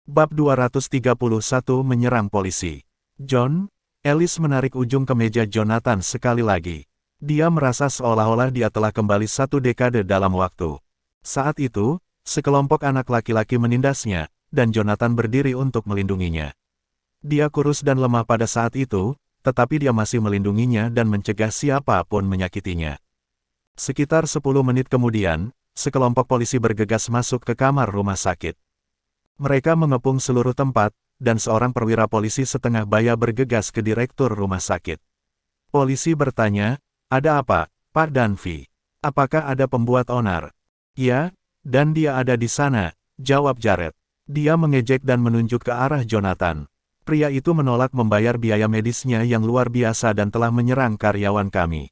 Bab 231 menyerang polisi. John, Ellis menarik ujung kemeja Jonathan sekali lagi. Dia merasa seolah-olah dia telah kembali 1 dekade dalam waktu. Saat itu, sekelompok anak laki-laki menindasnya, dan Jonathan berdiri untuk melindunginya. Dia kurus dan lemah pada saat itu, tetapi dia masih melindunginya dan mencegah siapapun menyakitinya. Sekitar 10 menit kemudian, sekelompok polisi bergegas masuk ke kamar rumah sakit. Mereka mengepung seluruh tempat, dan seorang perwira polisi setengah baya bergegas ke direktur rumah sakit. Polisi bertanya, "Ada apa, Pak Dunphy? Apakah ada pembuat onar?" "Ya, dan dia ada di sana," jawab Jared. Dia mengejek dan menunjuk ke arah Jonathan. "Pria itu menolak membayar biaya medisnya yang luar biasa dan telah menyerang karyawan kami.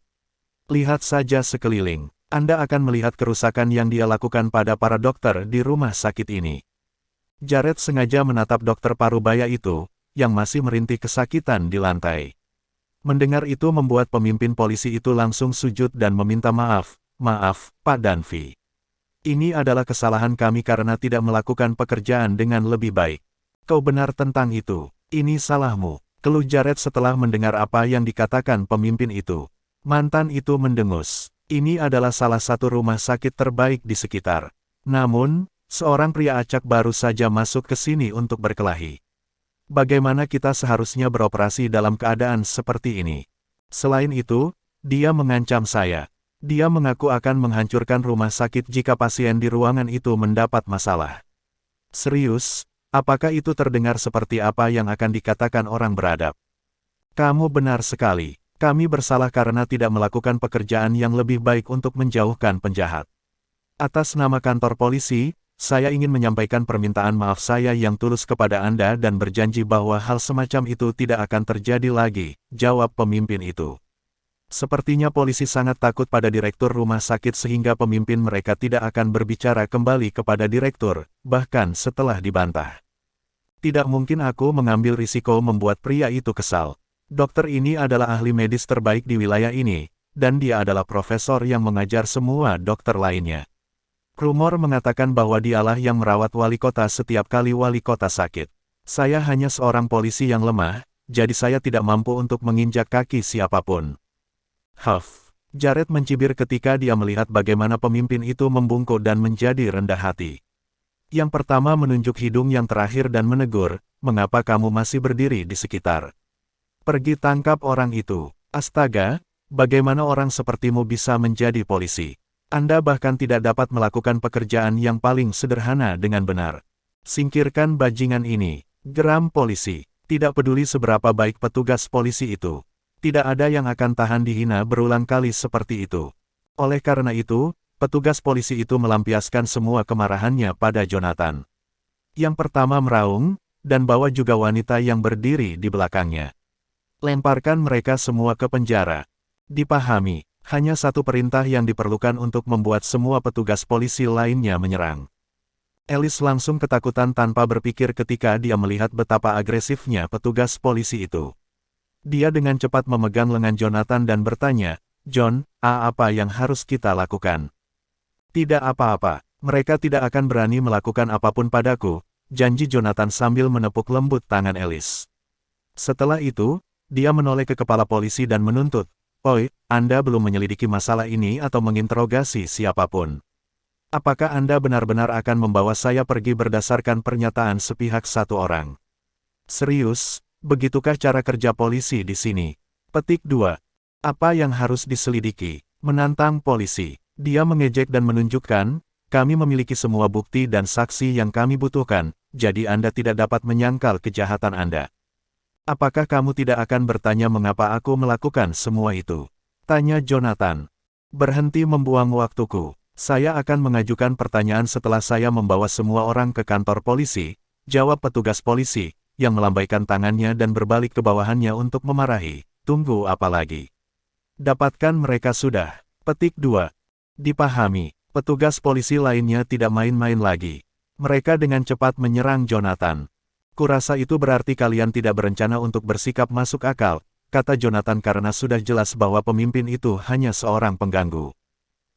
Lihat saja sekeliling. Anda akan melihat kerusakan yang dia lakukan pada para dokter di rumah sakit ini." Jared sengaja menatap dokter parubaya itu, yang masih merintih kesakitan di lantai. Mendengar itu membuat pemimpin polisi itu langsung sujud dan meminta maaf. "Maaf, Pak Dunphy. Ini adalah kesalahan kami karena tidak melakukan pekerjaan dengan lebih baik. Kau benar tentang itu. Ini salahmu," keluh Jared setelah mendengar apa yang dikatakan pemimpin itu. Mantan itu mendengus. Ini adalah salah satu rumah sakit terbaik di sekitar. Namun, seorang pria acak baru saja masuk ke sini untuk berkelahi. Bagaimana kita seharusnya beroperasi dalam keadaan seperti ini? Selain itu, dia mengancam saya. Dia mengaku akan menghancurkan rumah sakit jika pasien di ruangan itu mendapat masalah. Serius, apakah itu terdengar seperti apa yang akan dikatakan orang beradab? Kamu benar sekali. Kami bersalah karena tidak melakukan pekerjaan yang lebih baik untuk menjauhkan penjahat. Atas nama kantor polisi, saya ingin menyampaikan permintaan maaf saya yang tulus kepada Anda dan berjanji bahwa hal semacam itu tidak akan terjadi lagi, jawab pemimpin itu. Sepertinya polisi sangat takut pada direktur rumah sakit sehingga pemimpin mereka tidak akan berbicara kembali kepada direktur, bahkan setelah dibantah. Tidak mungkin aku mengambil risiko membuat pria itu kesal. Dokter ini adalah ahli medis terbaik di wilayah ini, dan dia adalah profesor yang mengajar semua dokter lainnya. Rumor mengatakan bahwa dialah yang merawat wali kota setiap kali wali kota sakit. Saya hanya seorang polisi yang lemah, jadi saya tidak mampu untuk menginjak kaki siapapun. Huff. Jared mencibir ketika dia melihat bagaimana pemimpin itu membungkuk dan menjadi rendah hati. Yang pertama menunjuk hidung yang terakhir dan menegur, "Mengapa kamu masih berdiri di sekitar? Pergi tangkap orang itu." Astaga, bagaimana orang sepertimu bisa menjadi polisi? Anda bahkan tidak dapat melakukan pekerjaan yang paling sederhana dengan benar. Singkirkan bajingan ini, geram polisi. Tidak peduli seberapa baik petugas polisi itu. Tidak ada yang akan tahan dihina berulang kali seperti itu. Oleh karena itu, petugas polisi itu melampiaskan semua kemarahannya pada Jonathan. Yang pertama meraung, dan bawa juga wanita yang berdiri di belakangnya. Lemparkan mereka semua ke penjara. Dipahami. Hanya satu perintah yang diperlukan untuk membuat semua petugas polisi lainnya menyerang. Ellis langsung ketakutan tanpa berpikir ketika dia melihat betapa agresifnya petugas polisi itu. Dia dengan cepat memegang lengan Jonathan dan bertanya, "John, apa yang harus kita lakukan?" "Tidak apa-apa, mereka tidak akan berani melakukan apapun padaku," janji Jonathan sambil menepuk lembut tangan Ellis. Setelah itu, dia menoleh ke kepala polisi dan menuntut, "Oi, Anda belum menyelidiki masalah ini atau menginterogasi siapapun. Apakah Anda benar-benar akan membawa saya pergi berdasarkan pernyataan sepihak satu orang? Serius, begitukah cara kerja polisi di sini?" Petik 2. Apa yang harus diselidiki? Menantang polisi. Dia mengejek dan menunjukkan, "Kami memiliki semua bukti dan saksi yang kami butuhkan, jadi Anda tidak dapat menyangkal kejahatan Anda. Apakah kamu tidak akan bertanya mengapa aku melakukan semua itu?" Tanya Jonathan. "Berhenti membuang waktuku. Saya akan mengajukan pertanyaan setelah saya membawa semua orang ke kantor polisi," jawab petugas polisi, yang melambaikan tangannya dan berbalik ke bawahannya untuk memarahi. "Tunggu apa lagi? Dapatkan mereka sudah." Petik 2. Dipahami. Petugas polisi lainnya tidak main-main lagi. Mereka dengan cepat menyerang Jonathan. "Kurasa itu berarti kalian tidak berencana untuk bersikap masuk akal," kata Jonathan karena sudah jelas bahwa pemimpin itu hanya seorang pengganggu.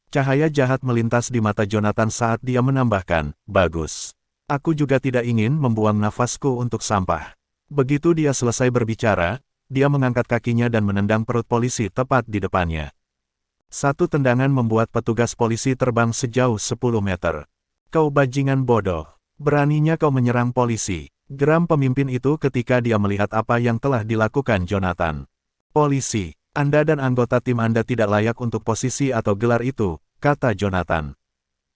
Cahaya jahat melintas di mata Jonathan saat dia menambahkan, "Bagus. Aku juga tidak ingin membuang nafasku untuk sampah. Begitu dia selesai berbicara, dia mengangkat kakinya dan menendang perut polisi tepat di depannya. Satu tendangan membuat petugas polisi terbang sejauh 10 meter. Kau bajingan bodoh. Beraninya kau menyerang polisi. Geram pemimpin itu ketika dia melihat apa yang telah dilakukan Jonathan. Polisi, Anda dan anggota tim Anda tidak layak untuk posisi atau gelar itu, kata Jonathan.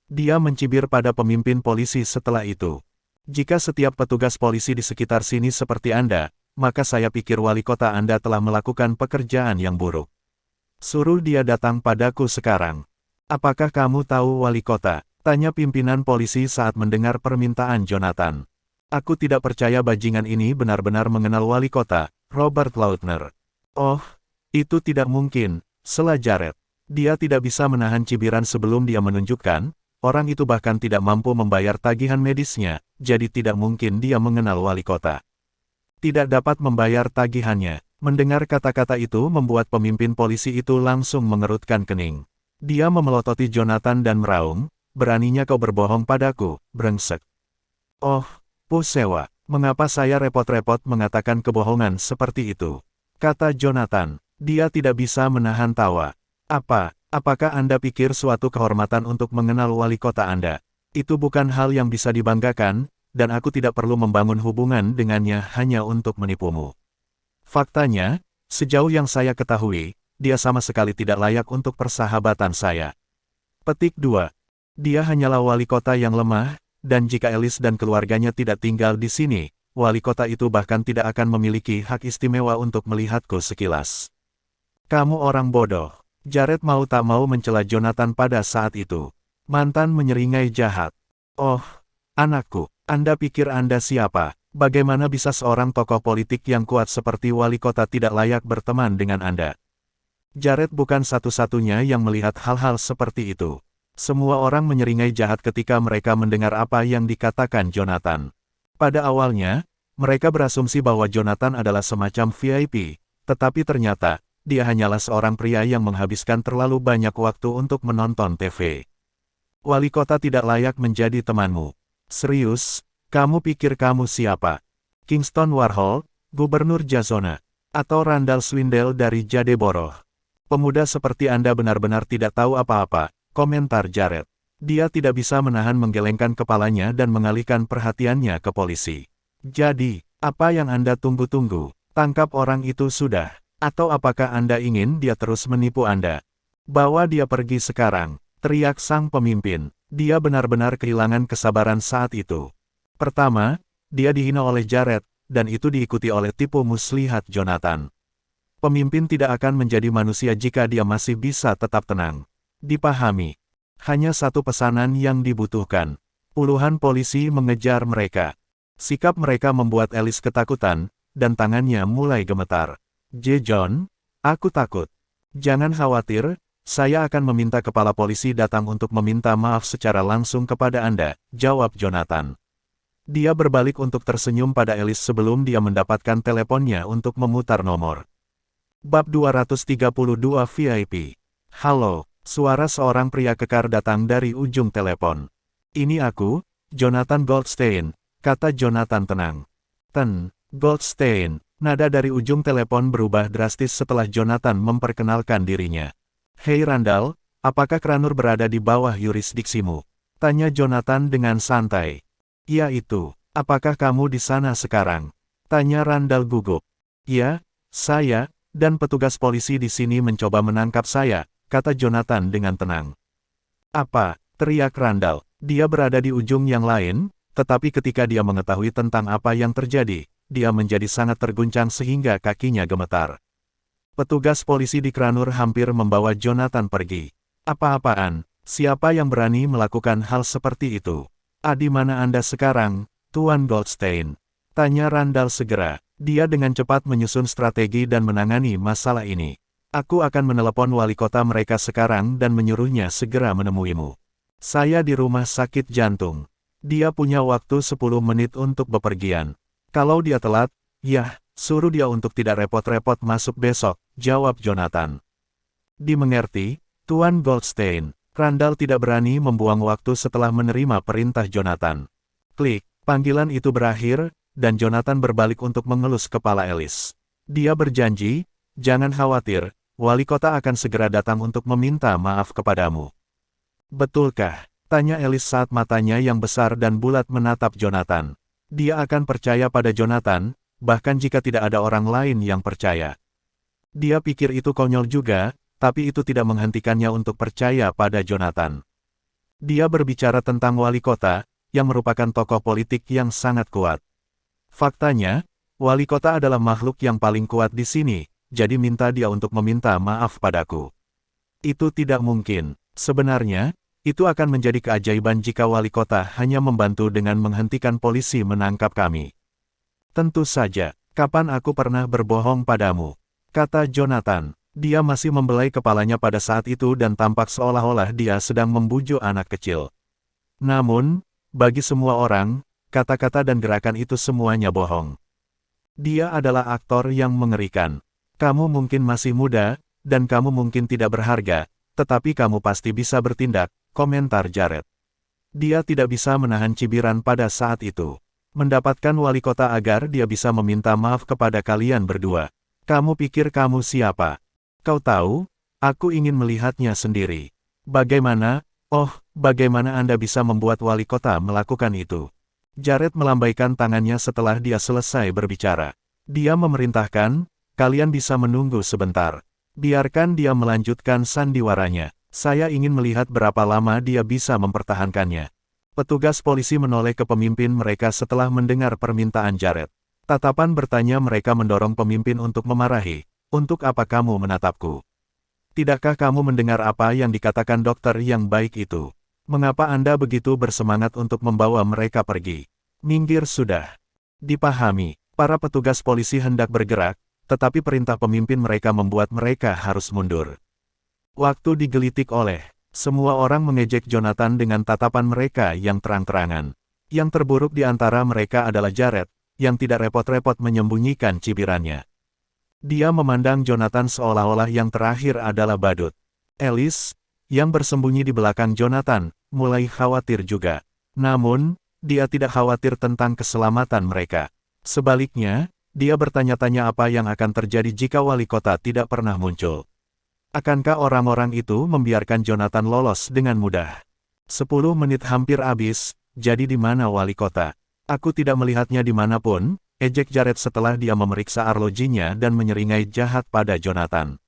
Dia mencibir pada pemimpin polisi setelah itu. Jika setiap petugas polisi di sekitar sini seperti Anda, maka saya pikir wali kota Anda telah melakukan pekerjaan yang buruk. Suruh dia datang padaku sekarang. Apakah kamu tahu wali kota? Tanya pimpinan polisi saat mendengar permintaan Jonathan. Aku tidak percaya bajingan ini benar-benar mengenal wali kota, Robert Lautner. Oh, itu tidak mungkin, sela Jared. Dia tidak bisa menahan cibiran sebelum dia menunjukkan, orang itu bahkan tidak mampu membayar tagihan medisnya, jadi tidak mungkin dia mengenal wali kota. Tidak dapat membayar tagihannya. Mendengar kata-kata itu membuat pemimpin polisi itu langsung mengerutkan kening. Dia memelototi Jonathan dan meraung, beraninya kau berbohong padaku, brengsek. Oh, Pusewa, mengapa saya repot-repot mengatakan kebohongan seperti itu? Kata Jonathan, dia tidak bisa menahan tawa. Apakah Anda pikir suatu kehormatan untuk mengenal wali kota Anda? Itu bukan hal yang bisa dibanggakan, dan aku tidak perlu membangun hubungan dengannya hanya untuk menipumu. Faktanya, sejauh yang saya ketahui, dia sama sekali tidak layak untuk persahabatan saya. Petik 2. Dia hanyalah wali kota yang lemah, dan jika Alice dan keluarganya tidak tinggal di sini, wali kota itu bahkan tidak akan memiliki hak istimewa untuk melihatku sekilas. Kamu orang bodoh. Jared mau tak mau mencela Jonathan pada saat itu. Mantan menyeringai jahat. Oh, anakku, Anda pikir Anda siapa? Bagaimana bisa seorang tokoh politik yang kuat seperti wali kota tidak layak berteman dengan Anda? Jared bukan satu-satunya yang melihat hal-hal seperti itu. Semua orang menyeringai jahat ketika mereka mendengar apa yang dikatakan Jonathan. Pada awalnya, mereka berasumsi bahwa Jonathan adalah semacam VIP, tetapi ternyata, dia hanyalah seorang pria yang menghabiskan terlalu banyak waktu untuk menonton TV. Wali kota tidak layak menjadi temanmu. Serius? Kamu pikir kamu siapa? Kingston Warhol, Gubernur Jazona, atau Randall Swindell dari Jadeborough? Pemuda seperti Anda benar-benar tidak tahu apa-apa, komentar Jared. Dia tidak bisa menahan menggelengkan kepalanya dan mengalihkan perhatiannya ke polisi. Jadi, apa yang Anda tunggu-tunggu? Tangkap orang itu sudah. Atau apakah Anda ingin dia terus menipu Anda? Bawa dia pergi sekarang, teriak sang pemimpin. Dia benar-benar kehilangan kesabaran saat itu. Pertama, dia dihina oleh Jared, dan itu diikuti oleh tipu muslihat Jonathan. Pemimpin tidak akan menjadi manusia jika dia masih bisa tetap tenang. Dipahami. Hanya satu pesanan yang dibutuhkan. Puluhan polisi mengejar mereka. Sikap mereka membuat Alice ketakutan, dan tangannya mulai gemetar. John, aku takut. Jangan khawatir, saya akan meminta kepala polisi datang untuk meminta maaf secara langsung kepada Anda, jawab Jonathan. Dia berbalik untuk tersenyum pada Alice sebelum dia mendapatkan teleponnya untuk memutar nomor. Bab 232 VIP. Halo, suara seorang pria kekar datang dari ujung telepon. Ini aku, Jonathan Goldstein, kata Jonathan tenang. Goldstein, nada dari ujung telepon berubah drastis setelah Jonathan memperkenalkan dirinya. Hei Randall, apakah Kranur berada di bawah yurisdiksimu? Tanya Jonathan dengan santai. Ya itu, apakah kamu di sana sekarang? Tanya Randall gugup. Ya, saya, dan petugas polisi di sini mencoba menangkap saya, kata Jonathan dengan tenang. Apa? Teriak Randall. Dia berada di ujung yang lain, tetapi ketika dia mengetahui tentang apa yang terjadi, dia menjadi sangat terguncang sehingga kakinya gemetar. Petugas polisi di Kranur hampir membawa Jonathan pergi. Apa-apaan? Siapa yang berani melakukan hal seperti itu? Di mana Anda sekarang, Tuan Goldstein? Tanya Randall segera. Dia dengan cepat menyusun strategi dan menangani masalah ini. Aku akan menelepon wali kota mereka sekarang dan menyuruhnya segera menemuimu. Saya di rumah sakit jantung. Dia punya waktu 10 menit untuk bepergian. Kalau dia telat, ya, suruh dia untuk tidak repot-repot masuk besok, jawab Jonathan. Dimengerti, Tuan Goldstein. Randall tidak berani membuang waktu setelah menerima perintah Jonathan. Klik. Panggilan itu berakhir, dan Jonathan berbalik untuk mengelus kepala Alice. Dia berjanji, jangan khawatir, wali kota akan segera datang untuk meminta maaf kepadamu. Betulkah? Tanya Alice saat matanya yang besar dan bulat menatap Jonathan. Dia akan percaya pada Jonathan, bahkan jika tidak ada orang lain yang percaya. Dia pikir itu konyol juga, tapi itu tidak menghentikannya untuk percaya pada Jonathan. Dia berbicara tentang wali kota, yang merupakan tokoh politik yang sangat kuat. Faktanya, wali kota adalah makhluk yang paling kuat di sini, jadi minta dia untuk meminta maaf padaku. Itu tidak mungkin. Sebenarnya, itu akan menjadi keajaiban jika wali kota hanya membantu dengan menghentikan polisi menangkap kami. Tentu saja, kapan aku pernah berbohong padamu? Kata Jonathan. Dia masih membelai kepalanya pada saat itu dan tampak seolah-olah dia sedang membujuk anak kecil. Namun, bagi semua orang, kata-kata dan gerakan itu semuanya bohong. Dia adalah aktor yang mengerikan. Kamu mungkin masih muda, dan kamu mungkin tidak berharga, tetapi kamu pasti bisa bertindak, komentar Jared. Dia tidak bisa menahan cibiran pada saat itu. Mendapatkan wali kota agar dia bisa meminta maaf kepada kalian berdua. Kamu pikir kamu siapa? Kau tahu, aku ingin melihatnya sendiri. Bagaimana? Oh, bagaimana Anda bisa membuat wali kota melakukan itu? Jared melambaikan tangannya setelah dia selesai berbicara. Dia memerintahkan, kalian bisa menunggu sebentar. Biarkan dia melanjutkan sandiwaranya. Saya ingin melihat berapa lama dia bisa mempertahankannya. Petugas polisi menoleh ke pemimpin mereka setelah mendengar permintaan Jared. Tatapan bertanya mereka mendorong pemimpin untuk memarahi. Untuk apa kamu menatapku? Tidakkah kamu mendengar apa yang dikatakan dokter yang baik itu? Mengapa Anda begitu bersemangat untuk membawa mereka pergi? Minggir sudah. Dipahami, para petugas polisi hendak bergerak, tetapi perintah pemimpin mereka membuat mereka harus mundur. Waktu digelitik oleh semua orang mengejek Jonathan dengan tatapan mereka yang terang-terangan. Yang terburuk di antara mereka adalah Jared, yang tidak repot-repot menyembunyikan cibirannya. Dia memandang Jonathan seolah-olah yang terakhir adalah badut. Alice, yang bersembunyi di belakang Jonathan, mulai khawatir juga. Namun, dia tidak khawatir tentang keselamatan mereka. Sebaliknya, dia bertanya-tanya apa yang akan terjadi jika wali kota tidak pernah muncul. Akankah orang-orang itu membiarkan Jonathan lolos dengan mudah? 10 menit hampir habis, jadi di mana wali kota? Aku tidak melihatnya dimanapun, ejek Jared setelah dia memeriksa arlojinya dan menyeringai jahat pada Jonathan.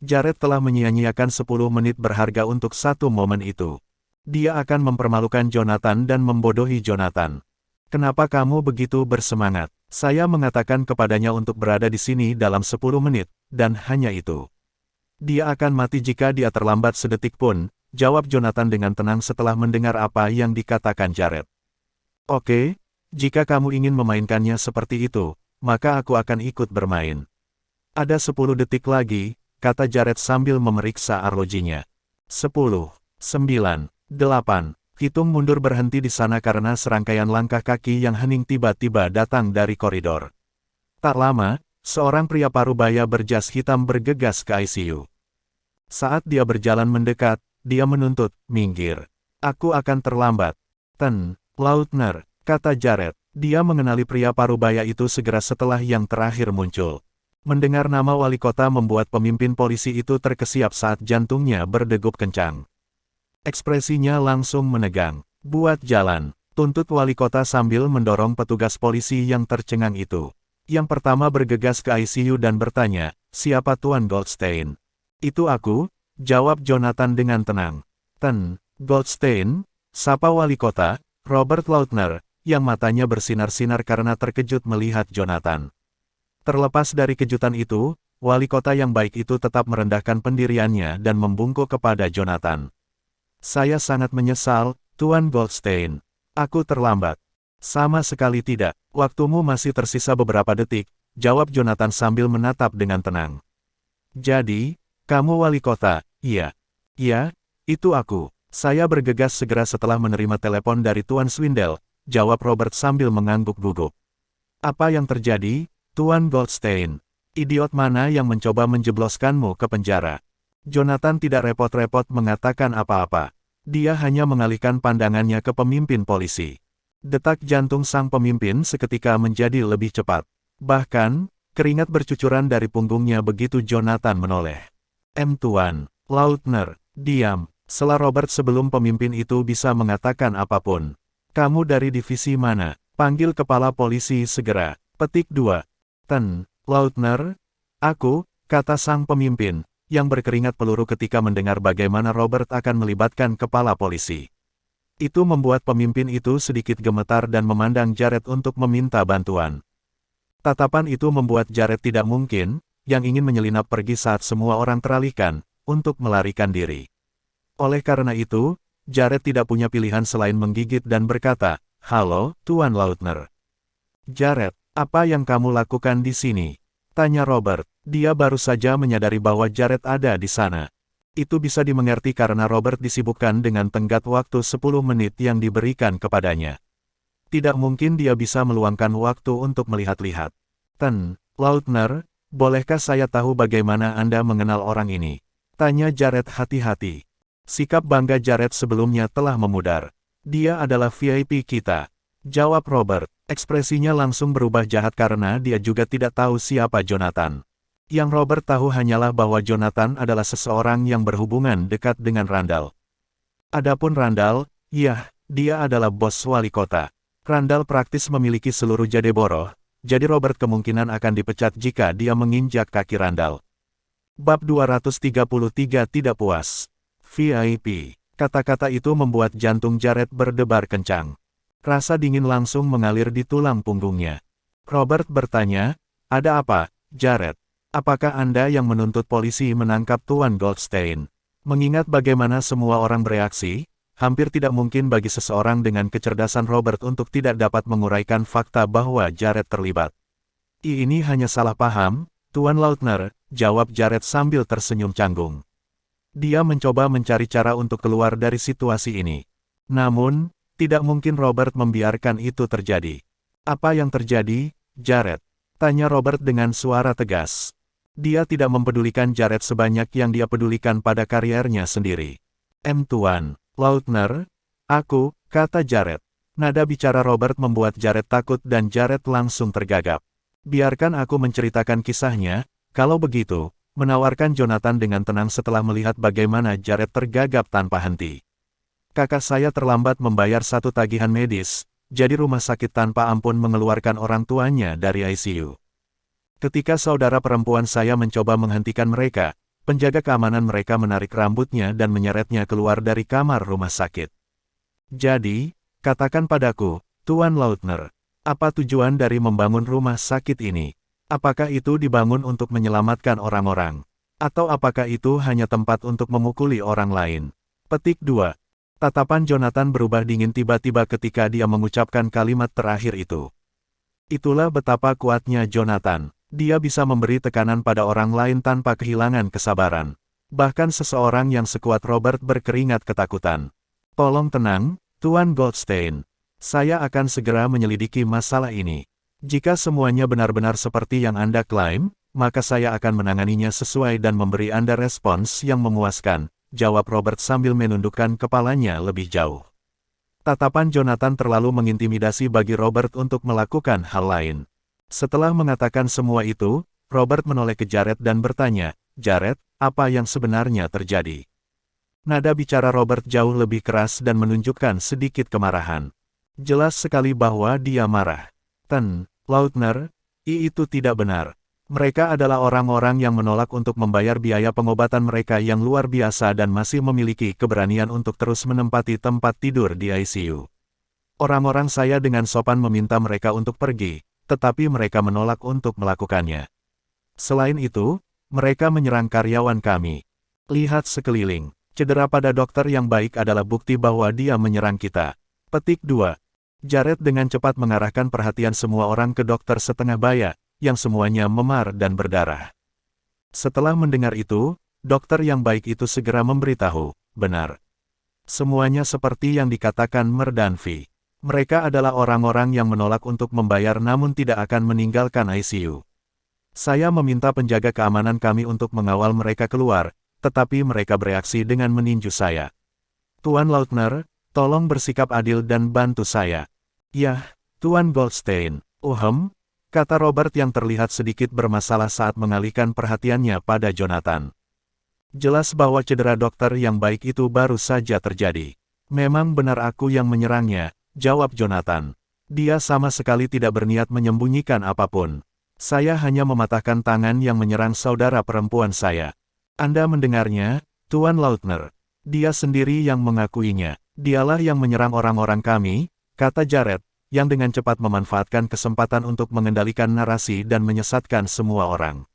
Jared telah menyia-nyiakan 10 menit berharga untuk satu momen itu. Dia akan mempermalukan Jonathan dan membodohi Jonathan. Kenapa kamu begitu bersemangat? Saya mengatakan kepadanya untuk berada di sini dalam 10 menit, dan hanya itu. Dia akan mati jika dia terlambat sedetik pun, jawab Jonathan dengan tenang setelah mendengar apa yang dikatakan Jared. Oke. Jika kamu ingin memainkannya seperti itu, maka aku akan ikut bermain. Ada 10 detik lagi, kata Jared sambil memeriksa arlojinya. 10, 9, 8. Hitung mundur berhenti di sana karena serangkaian langkah kaki yang hening tiba-tiba datang dari koridor. Tak lama, seorang pria parubaya berjas hitam bergegas ke ICU. Saat dia berjalan mendekat, dia menuntut, minggir. Aku akan terlambat. Lautner. Kata Jared. Dia mengenali pria parubaya itu segera setelah yang terakhir muncul. Mendengar nama wali kota membuat pemimpin polisi itu terkesiap saat jantungnya berdegup kencang. Ekspresinya langsung menegang. Buat jalan, tuntut wali kota sambil mendorong petugas polisi yang tercengang itu. Yang pertama bergegas ke ICU dan bertanya, siapa Tuan Goldstein? Itu aku, jawab Jonathan dengan tenang. Goldstein? Sapa wali kota, Robert Lautner, yang matanya bersinar-sinar karena terkejut melihat Jonathan. Terlepas dari kejutan itu, wali kota yang baik itu tetap merendahkan pendiriannya dan membungkuk kepada Jonathan. Saya sangat menyesal, Tuan Goldstein. Aku terlambat. Sama sekali tidak, waktumu masih tersisa beberapa detik, jawab Jonathan sambil menatap dengan tenang. Jadi, kamu wali kota? Iya. Iya, itu aku. Saya bergegas segera setelah menerima telepon dari Tuan Swindell, jawab Robert sambil mengangguk gugup. Apa yang terjadi, Tuan Goldstein? Idiot mana yang mencoba menjebloskanmu ke penjara? Jonathan tidak repot-repot mengatakan apa-apa. Dia hanya mengalihkan pandangannya ke pemimpin polisi. Detak jantung sang pemimpin seketika menjadi lebih cepat. Bahkan, keringat bercucuran dari punggungnya begitu Jonathan menoleh. Tuan Lautner, diam, sela Robert sebelum pemimpin itu bisa mengatakan apapun. Kamu dari divisi mana? Panggil kepala polisi segera. Petik 2. Lautner? Aku, kata sang pemimpin, yang berkeringat peluru ketika mendengar bagaimana Robert akan melibatkan kepala polisi. Itu membuat pemimpin itu sedikit gemetar dan memandang Jared untuk meminta bantuan. Tatapan itu membuat Jared tidak mungkin, yang ingin menyelinap pergi saat semua orang teralihkan, untuk melarikan diri. Oleh karena itu, Jared tidak punya pilihan selain menggigit dan berkata, "Halo, Tuan Lautner." "Jared, apa yang kamu lakukan di sini?" tanya Robert. Dia baru saja menyadari bahwa Jared ada di sana. Itu bisa dimengerti karena Robert disibukkan dengan tenggat waktu 10 menit yang diberikan kepadanya. Tidak mungkin dia bisa meluangkan waktu untuk melihat-lihat. Lautner, bolehkah saya tahu bagaimana Anda mengenal orang ini? Tanya Jared hati-hati. Sikap bangga Jared sebelumnya telah memudar. Dia adalah VIP kita. Jawab Robert. Ekspresinya langsung berubah jahat karena dia juga tidak tahu siapa Jonathan. Yang Robert tahu hanyalah bahwa Jonathan adalah seseorang yang berhubungan dekat dengan Randall. Adapun Randall, ya, dia adalah bos wali kota. Randall praktis memiliki seluruh Jadeboro, jadi Robert kemungkinan akan dipecat jika dia menginjak kaki Randall. Bab 233 tidak puas. VIP. Kata-kata itu membuat jantung Jared berdebar kencang. Rasa dingin langsung mengalir di tulang punggungnya. Robert bertanya, "Ada apa, Jared? Apakah Anda yang menuntut polisi menangkap Tuan Goldstein?" Mengingat bagaimana semua orang bereaksi, hampir tidak mungkin bagi seseorang dengan kecerdasan Robert untuk tidak dapat menguraikan fakta bahwa Jared terlibat. "Ini hanya salah paham, Tuan Lautner," jawab Jared sambil tersenyum canggung. Dia mencoba mencari cara untuk keluar dari situasi ini. Namun, tidak mungkin Robert membiarkan itu terjadi. "Apa yang terjadi, Jared?" tanya Robert dengan suara tegas. Dia tidak mempedulikan Jared sebanyak yang dia pedulikan pada kariernya sendiri. Tuan Lautner, aku," kata Jared. Nada bicara Robert membuat Jared takut dan Jared langsung tergagap. "Biarkan aku menceritakan kisahnya." Kalau begitu, menawarkan Jonathan dengan tenang setelah melihat bagaimana Jared tergagap tanpa henti. "Kakak saya terlambat membayar satu tagihan medis, jadi rumah sakit tanpa ampun mengeluarkan orang tuanya dari ICU. Ketika saudara perempuan saya mencoba menghentikan mereka, penjaga keamanan mereka menarik rambutnya dan menyeretnya keluar dari kamar rumah sakit. Jadi, katakan padaku, Tuan Lautner, apa tujuan dari membangun rumah sakit ini? Apakah itu dibangun untuk menyelamatkan orang-orang? Atau apakah itu hanya tempat untuk memukuli orang lain?" Petik 2. Tatapan Jonathan berubah dingin tiba-tiba ketika dia mengucapkan kalimat terakhir itu. Itulah betapa kuatnya Jonathan. Dia bisa memberi tekanan pada orang lain tanpa kehilangan kesabaran. Bahkan seseorang yang sekuat Robert berkeringat ketakutan. "Tolong tenang, Tuan Goldstein. Saya akan segera menyelidiki masalah ini. Jika semuanya benar-benar seperti yang Anda klaim, maka saya akan menanganinya sesuai dan memberi Anda respons yang memuaskan," jawab Robert sambil menundukkan kepalanya lebih jauh. Tatapan Jonathan terlalu mengintimidasi bagi Robert untuk melakukan hal lain. Setelah mengatakan semua itu, Robert menoleh ke Jared dan bertanya, "Jared, apa yang sebenarnya terjadi?" Nada bicara Robert jauh lebih keras dan menunjukkan sedikit kemarahan. Jelas sekali bahwa dia marah. Lautner, itu tidak benar. Mereka adalah orang-orang yang menolak untuk membayar biaya pengobatan mereka yang luar biasa dan masih memiliki keberanian untuk terus menempati tempat tidur di ICU. Orang-orang saya dengan sopan meminta mereka untuk pergi, tetapi mereka menolak untuk melakukannya. Selain itu, mereka menyerang karyawan kami. Lihat sekeliling, cedera pada dokter yang baik adalah bukti bahwa dia menyerang kita. Petik 2. Jared dengan cepat mengarahkan perhatian semua orang ke dokter setengah baya, yang semuanya memar dan berdarah. Setelah mendengar itu, dokter yang baik itu segera memberitahu, "Benar. Semuanya seperti yang dikatakan Merdanvi. Mereka adalah orang-orang yang menolak untuk membayar namun tidak akan meninggalkan ICU. Saya meminta penjaga keamanan kami untuk mengawal mereka keluar, tetapi mereka bereaksi dengan meninju saya. Tuan Lautner, tolong bersikap adil dan bantu saya." Yah, Tuan Goldstein. Kata Robert yang terlihat sedikit bermasalah saat mengalihkan perhatiannya pada Jonathan. Jelas bahwa cedera dokter yang baik itu baru saja terjadi. Memang benar aku yang menyerangnya, jawab Jonathan. Dia sama sekali tidak berniat menyembunyikan apapun. Saya hanya mematahkan tangan yang menyerang saudara perempuan saya. Anda mendengarnya, Tuan Lautner. Dia sendiri yang mengakuinya. Dialah yang menyerang orang-orang kami, kata Jared, yang dengan cepat memanfaatkan kesempatan untuk mengendalikan narasi dan menyesatkan semua orang.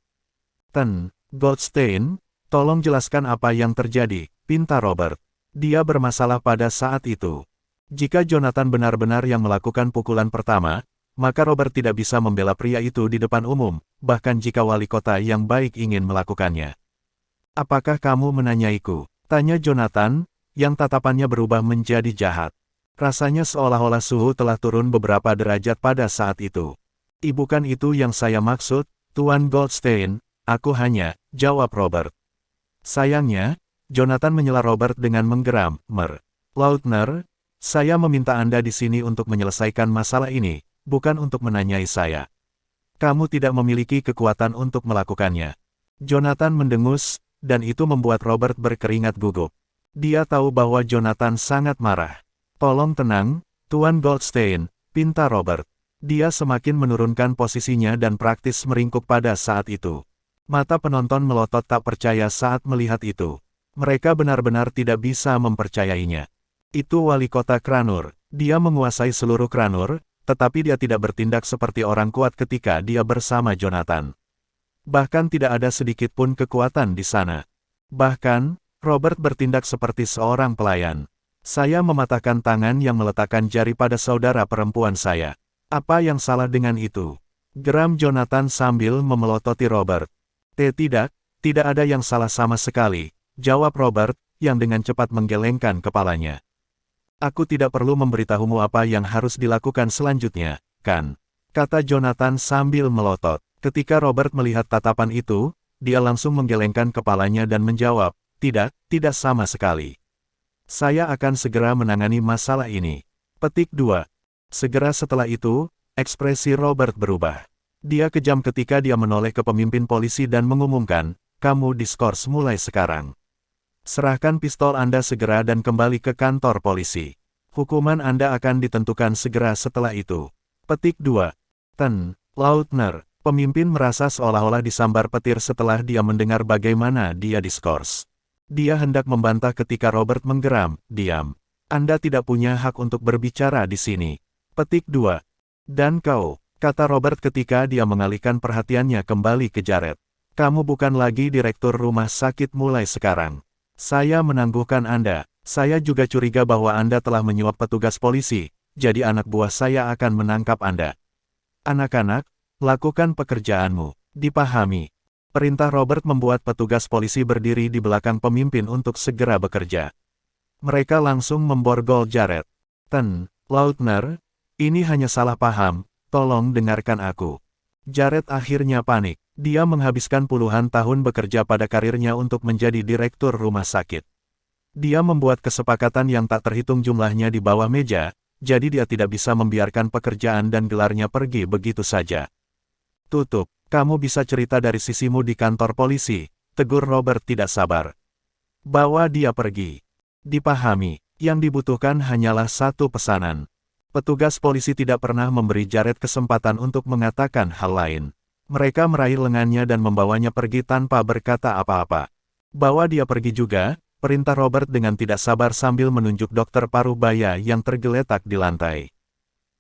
Goldstein, tolong jelaskan apa yang terjadi, pinta Robert. Dia bermasalah pada saat itu. Jika Jonathan benar-benar yang melakukan pukulan pertama, maka Robert tidak bisa membela pria itu di depan umum, bahkan jika wali kota yang baik ingin melakukannya. Apakah kamu menanyaiku? Tanya Jonathan, yang tatapannya berubah menjadi jahat. Rasanya seolah-olah suhu telah turun beberapa derajat pada saat itu. Bukan itu yang saya maksud, Tuan Goldstein, aku hanya, jawab Robert. Sayangnya, Jonathan menyela Robert dengan menggeram, Lautner, saya meminta Anda di sini untuk menyelesaikan masalah ini, bukan untuk menanyai saya. Kamu tidak memiliki kekuatan untuk melakukannya. Jonathan mendengus, dan itu membuat Robert berkeringat gugup. Dia tahu bahwa Jonathan sangat marah. Tolong tenang, Tuan Goldstein, pinta Robert. Dia semakin menurunkan posisinya dan praktis meringkuk pada saat itu. Mata penonton melotot tak percaya saat melihat itu. Mereka benar-benar tidak bisa mempercayainya. Itu wali kota Kranur. Dia menguasai seluruh Kranur, tetapi dia tidak bertindak seperti orang kuat ketika dia bersama Jonathan. Bahkan tidak ada sedikit pun kekuatan di sana. Bahkan, Robert bertindak seperti seorang pelayan. Saya mematahkan tangan yang meletakkan jari pada saudara perempuan saya. Apa yang salah dengan itu? Geram Jonathan sambil memelototi Robert. Tidak ada yang salah sama sekali, jawab Robert, yang dengan cepat menggelengkan kepalanya. Aku tidak perlu memberitahumu apa yang harus dilakukan selanjutnya, kan? Kata Jonathan sambil melotot. Ketika Robert melihat tatapan itu, dia langsung menggelengkan kepalanya dan menjawab, tidak sama sekali. Saya akan segera menangani masalah ini. Petik 2. Segera setelah itu, ekspresi Robert berubah. Dia kejam ketika dia menoleh ke pemimpin polisi dan mengumumkan, kamu diskors mulai sekarang. Serahkan pistol Anda segera dan kembali ke kantor polisi. Hukuman Anda akan ditentukan segera setelah itu. Petik 2. Lautner. Pemimpin merasa seolah-olah disambar petir setelah dia mendengar bagaimana dia diskors. Dia hendak membantah ketika Robert menggeram, diam. Anda tidak punya hak untuk berbicara di sini. Petik 2. Dan kau, kata Robert ketika dia mengalihkan perhatiannya kembali ke Jared. Kamu bukan lagi direktur rumah sakit mulai sekarang. Saya menangguhkan Anda. Saya juga curiga bahwa Anda telah menyuap petugas polisi, jadi anak buah saya akan menangkap Anda. Anak-anak, lakukan pekerjaanmu. Dipahami. Perintah Robert membuat petugas polisi berdiri di belakang pemimpin untuk segera bekerja. Mereka langsung memborgol Jared. Lautner, ini hanya salah paham, tolong dengarkan aku. Jared akhirnya panik. Dia menghabiskan puluhan tahun bekerja pada karirnya untuk menjadi direktur rumah sakit. Dia membuat kesepakatan yang tak terhitung jumlahnya di bawah meja, jadi dia tidak bisa membiarkan pekerjaan dan gelarnya pergi begitu saja. Tutup. Kamu bisa cerita dari sisimu di kantor polisi, tegur Robert tidak sabar. Bawa dia pergi. Dipahami, yang dibutuhkan hanyalah satu pesanan. Petugas polisi tidak pernah memberi Jared kesempatan untuk mengatakan hal lain. Mereka meraih lengannya dan membawanya pergi tanpa berkata apa-apa. Bawa dia pergi juga, perintah Robert dengan tidak sabar sambil menunjuk dokter paruh baya yang tergeletak di lantai.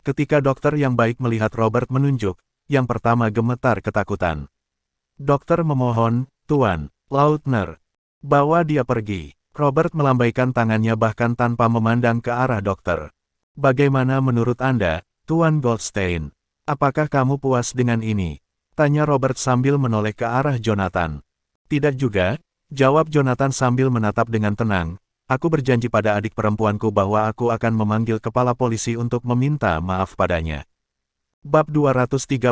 Ketika dokter yang baik melihat Robert menunjuk, yang pertama gemetar ketakutan. Dokter memohon, Tuan Lautner, bawa dia pergi. Robert melambaikan tangannya bahkan tanpa memandang ke arah dokter. Bagaimana menurut Anda, Tuan Goldstein? Apakah kamu puas dengan ini? Tanya Robert sambil menoleh ke arah Jonathan. Tidak juga, jawab Jonathan sambil menatap dengan tenang. Aku berjanji pada adik perempuanku bahwa aku akan memanggil kepala polisi untuk meminta maaf padanya. Bab 234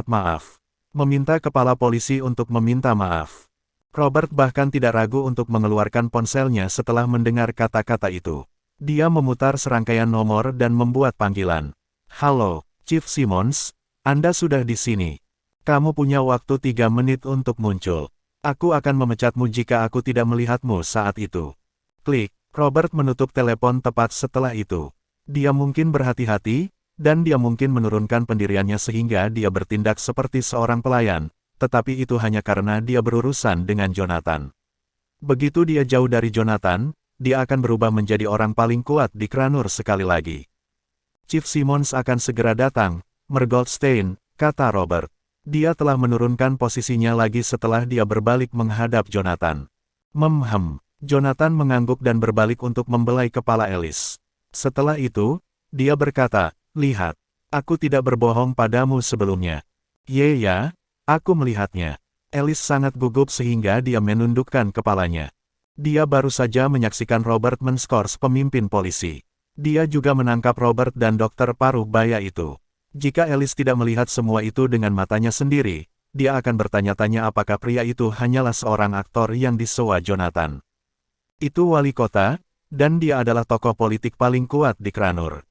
Maaf. Meminta kepala polisi untuk meminta maaf. Robert bahkan tidak ragu untuk mengeluarkan ponselnya setelah mendengar kata-kata itu. Dia memutar serangkaian nomor dan membuat panggilan. Halo, Chief Simmons, Anda sudah di sini. Kamu punya waktu 3 menit untuk muncul. Aku akan memecatmu jika aku tidak melihatmu saat itu. Klik, Robert menutup telepon tepat setelah itu. Dia mungkin berhati-hati, dan dia mungkin menurunkan pendiriannya sehingga dia bertindak seperti seorang pelayan, tetapi itu hanya karena dia berurusan dengan Jonathan. Begitu dia jauh dari Jonathan, dia akan berubah menjadi orang paling kuat di Kranur sekali lagi. Chief Simmons akan segera datang, Mergoldstein, kata Robert. Dia telah menurunkan posisinya lagi setelah dia berbalik menghadap Jonathan. Jonathan mengangguk dan berbalik untuk membelai kepala Alice. Setelah itu, dia berkata, lihat, aku tidak berbohong padamu sebelumnya. Ya, aku melihatnya. Alice sangat gugup sehingga dia menundukkan kepalanya. Dia baru saja menyaksikan Robert menskors pemimpin polisi. Dia juga menangkap Robert dan dokter paruh baya itu. Jika Alice tidak melihat semua itu dengan matanya sendiri, dia akan bertanya-tanya apakah pria itu hanyalah seorang aktor yang disewa Jonathan. Itu wali kota, dan dia adalah tokoh politik paling kuat di Kranur.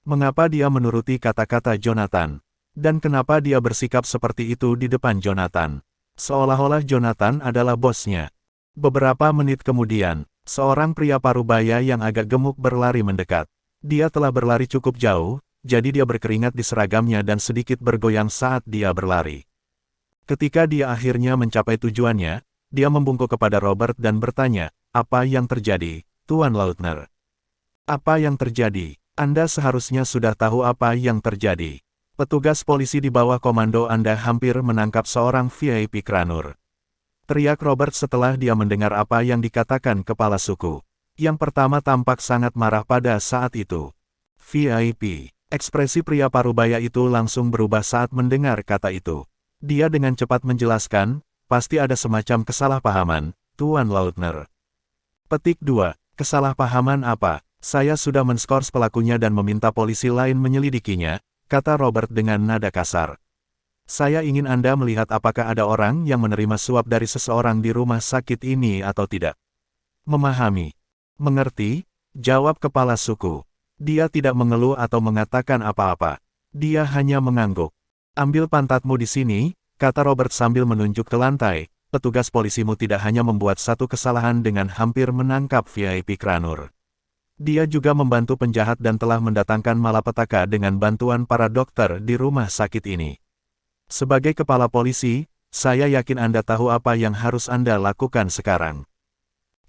Mengapa dia menuruti kata-kata Jonathan? Dan kenapa dia bersikap seperti itu di depan Jonathan? Seolah-olah Jonathan adalah bosnya. Beberapa menit kemudian, seorang pria parubaya yang agak gemuk berlari mendekat. Dia telah berlari cukup jauh, jadi dia berkeringat di seragamnya dan sedikit bergoyang saat dia berlari. Ketika dia akhirnya mencapai tujuannya, dia membungkuk kepada Robert dan bertanya, apa yang terjadi, Tuan Lautner? Apa yang terjadi? Anda seharusnya sudah tahu apa yang terjadi. Petugas polisi di bawah komando Anda hampir menangkap seorang VIP Kranur. Teriak Robert setelah dia mendengar apa yang dikatakan kepala suku. Yang pertama tampak sangat marah pada saat itu. VIP. Ekspresi pria parubaya itu langsung berubah saat mendengar kata itu. Dia dengan cepat menjelaskan, pasti ada semacam kesalahpahaman, Tuan Lautner. Petik 2. Kesalahpahaman apa? Saya sudah menskors pelakunya dan meminta polisi lain menyelidikinya, kata Robert dengan nada kasar. Saya ingin Anda melihat apakah ada orang yang menerima suap dari seseorang di rumah sakit ini atau tidak. Memahami. Mengerti? Jawab kepala suku. Dia tidak mengeluh atau mengatakan apa-apa. Dia hanya mengangguk. Ambil pantatmu di sini, kata Robert sambil menunjuk ke lantai. Petugas polisimu tidak hanya membuat satu kesalahan dengan hampir menangkap VIP Kranur. Dia juga membantu penjahat dan telah mendatangkan malapetaka dengan bantuan para dokter di rumah sakit ini. Sebagai kepala polisi, saya yakin Anda tahu apa yang harus Anda lakukan sekarang.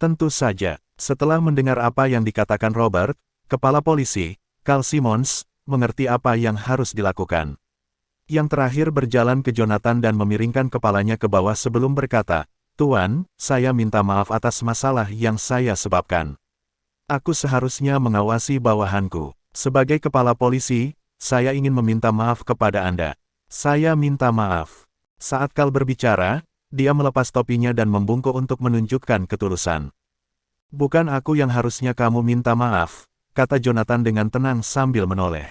Tentu saja, setelah mendengar apa yang dikatakan Robert, Kepala Polisi, Carl Simmons, mengerti apa yang harus dilakukan. Yang terakhir berjalan ke Jonathan dan memiringkan kepalanya ke bawah sebelum berkata, Tuan, saya minta maaf atas masalah yang saya sebabkan. Aku seharusnya mengawasi bawahanku. Sebagai kepala polisi, saya ingin meminta maaf kepada Anda. Saya minta maaf. Saat Carl berbicara, dia melepas topinya dan membungkuk untuk menunjukkan ketulusan. Bukan aku yang harusnya kamu minta maaf, kata Jonathan dengan tenang sambil menoleh.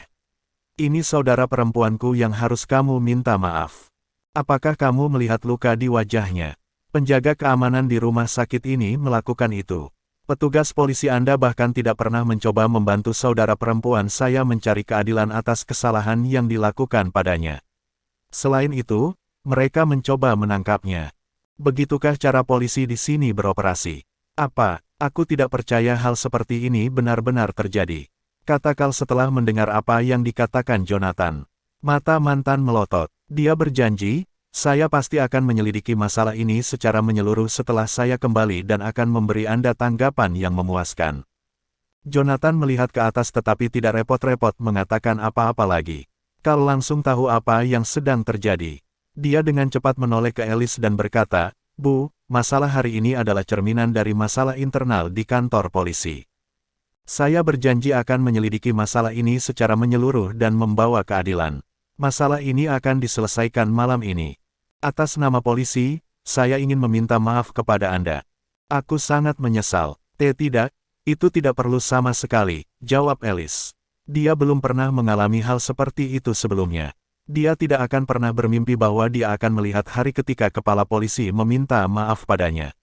Ini saudara perempuanku yang harus kamu minta maaf. Apakah kamu melihat luka di wajahnya? Penjaga keamanan di rumah sakit ini melakukan itu. Petugas polisi Anda bahkan tidak pernah mencoba membantu saudara perempuan saya mencari keadilan atas kesalahan yang dilakukan padanya. Selain itu, mereka mencoba menangkapnya. Begitukah cara polisi di sini beroperasi? Apa? Aku tidak percaya hal seperti ini benar-benar terjadi, kata Carl setelah mendengar apa yang dikatakan Jonathan. Mata mantan melotot. Dia berjanji, saya pasti akan menyelidiki masalah ini secara menyeluruh setelah saya kembali dan akan memberi Anda tanggapan yang memuaskan. Jonathan melihat ke atas tetapi tidak repot-repot mengatakan apa-apa lagi. Carl langsung tahu apa yang sedang terjadi. Dia dengan cepat menoleh ke Alice dan berkata, Bu, masalah hari ini adalah cerminan dari masalah internal di kantor polisi. Saya berjanji akan menyelidiki masalah ini secara menyeluruh dan membawa keadilan. Masalah ini akan diselesaikan malam ini. Atas nama polisi, saya ingin meminta maaf kepada Anda. Aku sangat menyesal. Tidak, itu tidak perlu sama sekali, jawab Alice. Dia belum pernah mengalami hal seperti itu sebelumnya. Dia tidak akan pernah bermimpi bahwa dia akan melihat hari ketika kepala polisi meminta maaf padanya.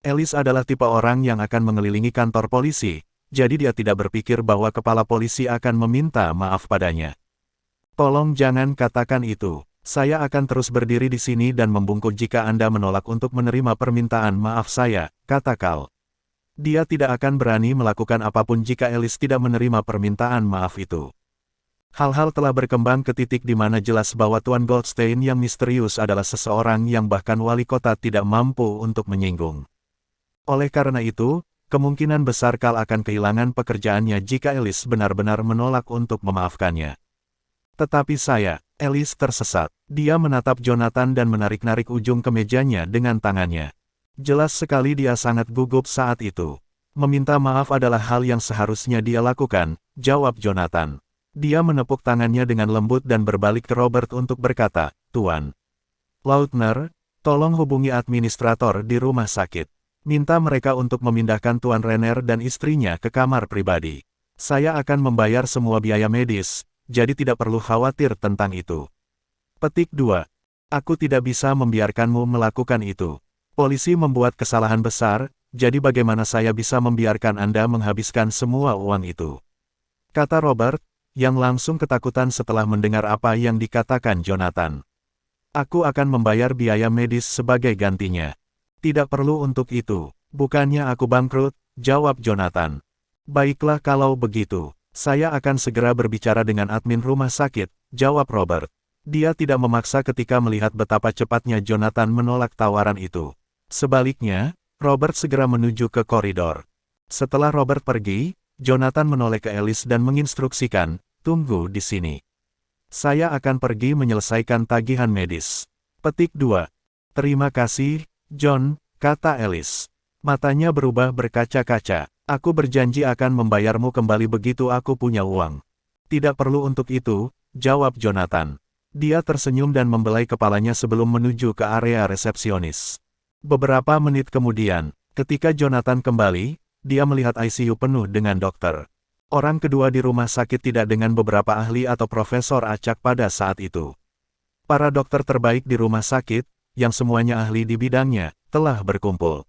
Alice adalah tipe orang yang akan mengelilingi kantor polisi, jadi dia tidak berpikir bahwa kepala polisi akan meminta maaf padanya. Tolong jangan katakan itu. Saya akan terus berdiri di sini dan membungkuk jika Anda menolak untuk menerima permintaan maaf saya, kata Cal. Dia tidak akan berani melakukan apapun jika Alice tidak menerima permintaan maaf itu. Hal-hal telah berkembang ke titik di mana jelas bahwa Tuan Goldstein yang misterius adalah seseorang yang bahkan wali kota tidak mampu untuk menyinggung. Oleh karena itu, kemungkinan besar Cal akan kehilangan pekerjaannya jika Alice benar-benar menolak untuk memaafkannya. Tetapi Alice tersesat. Dia menatap Jonathan dan menarik-narik ujung kemejanya dengan tangannya. Jelas sekali dia sangat gugup saat itu. Meminta maaf adalah hal yang seharusnya dia lakukan, jawab Jonathan. Dia menepuk tangannya dengan lembut dan berbalik ke Robert untuk berkata, Tuan Lautner, tolong hubungi administrator di rumah sakit. Minta mereka untuk memindahkan Tuan Renner dan istrinya ke kamar pribadi. Saya akan membayar semua biaya medis, jadi tidak perlu khawatir tentang itu. Petik 2. Aku tidak bisa membiarkanmu melakukan itu. Polisi membuat kesalahan besar, jadi bagaimana saya bisa membiarkan Anda menghabiskan semua uang itu? Kata Robert, yang langsung ketakutan setelah mendengar apa yang dikatakan Jonathan. Aku akan membayar biaya medis sebagai gantinya. Tidak perlu untuk itu. Bukannya aku bangkrut, jawab Jonathan. Baiklah kalau begitu. Saya akan segera berbicara dengan admin rumah sakit, jawab Robert. Dia tidak memaksa ketika melihat betapa cepatnya Jonathan menolak tawaran itu. Sebaliknya, Robert segera menuju ke koridor. Setelah Robert pergi, Jonathan menoleh ke Alice dan menginstruksikan, tunggu di sini. Saya akan pergi menyelesaikan tagihan medis. Petik 2. Terima kasih, John, kata Alice. Matanya berubah berkaca-kaca. Aku berjanji akan membayarmu kembali begitu aku punya uang. Tidak perlu untuk itu, jawab Jonathan. Dia tersenyum dan membelai kepalanya sebelum menuju ke area resepsionis. Beberapa menit kemudian, ketika Jonathan kembali, dia melihat ICU penuh dengan dokter. Orang kedua di rumah sakit tidak dengan beberapa ahli atau profesor acak pada saat itu. Para dokter terbaik di rumah sakit, yang semuanya ahli di bidangnya, telah berkumpul.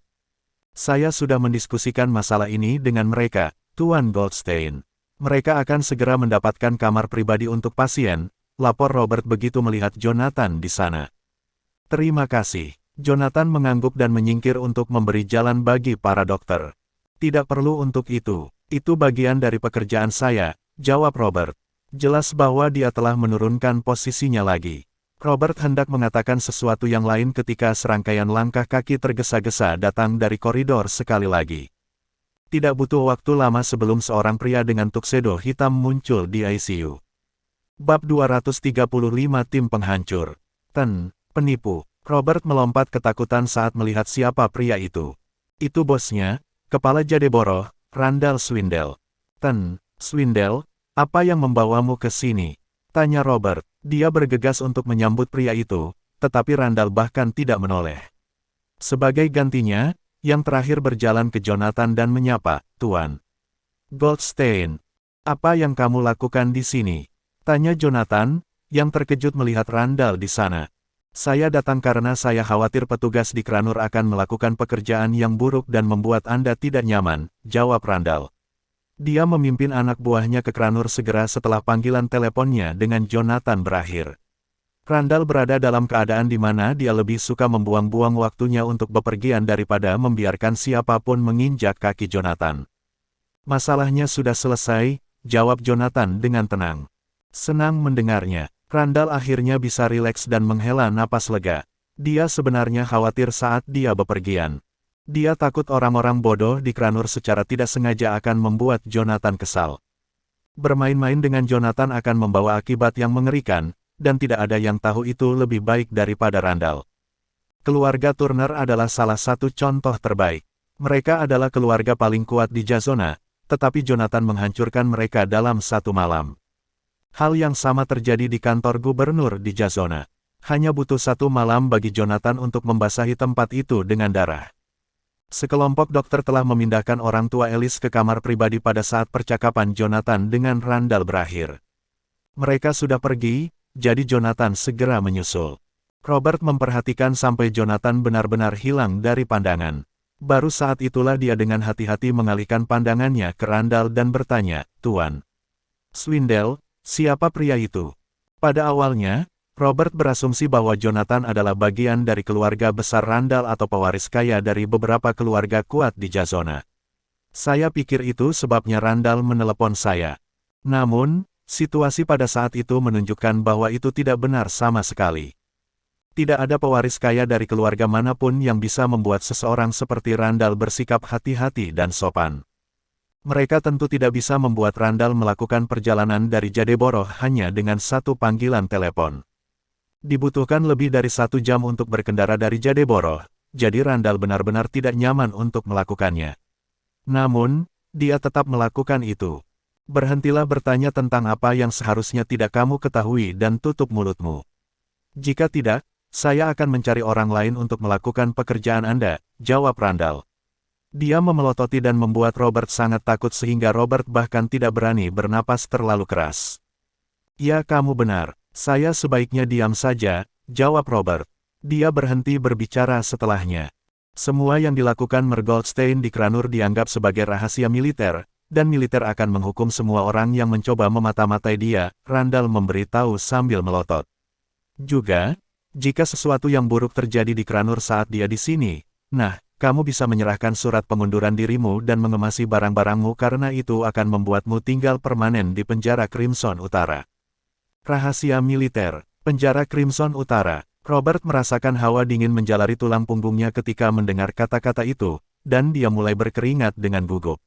Saya sudah mendiskusikan masalah ini dengan mereka, Tuan Goldstein. Mereka akan segera mendapatkan kamar pribadi untuk pasien, lapor Robert begitu melihat Jonathan di sana. Terima kasih. Jonathan mengangguk dan menyingkir untuk memberi jalan bagi para dokter. Tidak perlu untuk itu bagian dari pekerjaan saya, jawab Robert. Jelas bahwa dia telah menurunkan posisinya lagi. Robert hendak mengatakan sesuatu yang lain ketika serangkaian langkah kaki tergesa-gesa datang dari koridor sekali lagi. Tidak butuh waktu lama sebelum seorang pria dengan tuxedo hitam muncul di ICU. Bab 235 Tim Penghancur. Penipu. Robert melompat ketakutan saat melihat siapa pria itu. Itu bosnya, kepala Jadeborough, Randall Swindell. Swindell, apa yang membawamu ke sini? Tanya Robert. Dia bergegas untuk menyambut pria itu, tetapi Randall bahkan tidak menoleh. Sebagai gantinya, yang terakhir berjalan ke Jonathan dan menyapa, Tuan Goldstein. Apa yang kamu lakukan di sini? Tanya Jonathan, yang terkejut melihat Randall di sana. Saya datang karena saya khawatir petugas di Kranur akan melakukan pekerjaan yang buruk dan membuat Anda tidak nyaman, jawab Randall. Dia memimpin anak buahnya ke Kranur segera setelah panggilan teleponnya dengan Jonathan berakhir. Randall berada dalam keadaan di mana dia lebih suka membuang-buang waktunya untuk bepergian daripada membiarkan siapapun menginjak kaki Jonathan. Masalahnya sudah selesai, jawab Jonathan dengan tenang. Senang mendengarnya. Randall akhirnya bisa rileks dan menghela napas lega. Dia sebenarnya khawatir saat dia bepergian. Dia takut orang-orang bodoh di Kranur secara tidak sengaja akan membuat Jonathan kesal. Bermain-main dengan Jonathan akan membawa akibat yang mengerikan, dan tidak ada yang tahu itu lebih baik daripada Randall. Keluarga Turner adalah salah satu contoh terbaik. Mereka adalah keluarga paling kuat di Jazona, tetapi Jonathan menghancurkan mereka dalam satu malam. Hal yang sama terjadi di kantor gubernur di Jazona. Hanya butuh satu malam bagi Jonathan untuk membasahi tempat itu dengan darah. Sekelompok dokter telah memindahkan orang tua Alice ke kamar pribadi pada saat percakapan Jonathan dengan Randall berakhir. Mereka sudah pergi, jadi Jonathan segera menyusul. Robert memperhatikan sampai Jonathan benar-benar hilang dari pandangan. Baru saat itulah dia dengan hati-hati mengalihkan pandangannya ke Randall dan bertanya, Tuan Swindell, siapa pria itu? Pada awalnya, Robert berasumsi bahwa Jonathan adalah bagian dari keluarga besar Randall atau pewaris kaya dari beberapa keluarga kuat di Jazona. Saya pikir itu sebabnya Randall menelepon saya. Namun, situasi pada saat itu menunjukkan bahwa itu tidak benar sama sekali. Tidak ada pewaris kaya dari keluarga manapun yang bisa membuat seseorang seperti Randall bersikap hati-hati dan sopan. Mereka tentu tidak bisa membuat Randall melakukan perjalanan dari Jadeboro hanya dengan satu panggilan telepon. Dibutuhkan lebih dari 1 jam untuk berkendara dari Jadeboro, jadi Randall benar-benar tidak nyaman untuk melakukannya. Namun, dia tetap melakukan itu. Berhentilah bertanya tentang apa yang seharusnya tidak kamu ketahui dan tutup mulutmu. Jika tidak, saya akan mencari orang lain untuk melakukan pekerjaan Anda, jawab Randall. Dia memelototi dan membuat Robert sangat takut sehingga Robert bahkan tidak berani bernapas terlalu keras. Ya, kamu benar, saya sebaiknya diam saja, jawab Robert. Dia berhenti berbicara setelahnya. Semua yang dilakukan Mergoldstein di Kranur dianggap sebagai rahasia militer, dan militer akan menghukum semua orang yang mencoba memata-matai dia, Randall memberitahu sambil melotot. Juga, jika sesuatu yang buruk terjadi di Kranur saat dia di sini, nah, kamu bisa menyerahkan surat pengunduran dirimu dan mengemasi barang-barangmu karena itu akan membuatmu tinggal permanen di penjara Crimson Utara. Rahasia militer, penjara Crimson Utara. Robert merasakan hawa dingin menjalari tulang punggungnya ketika mendengar kata-kata itu, dan dia mulai berkeringat dengan gugup.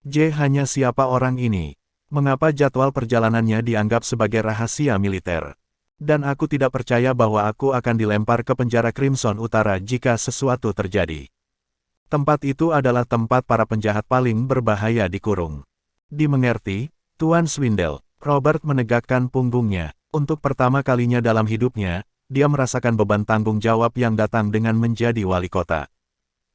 Hanya siapa orang ini? Mengapa jadwal perjalanannya dianggap sebagai rahasia militer? Dan aku tidak percaya bahwa aku akan dilempar ke penjara Crimson Utara jika sesuatu terjadi. Tempat itu adalah tempat para penjahat paling berbahaya dikurung. Dimengerti, Tuan Swindle. Robert menegakkan punggungnya. Untuk pertama kalinya dalam hidupnya, dia merasakan beban tanggung jawab yang datang dengan menjadi wali kota.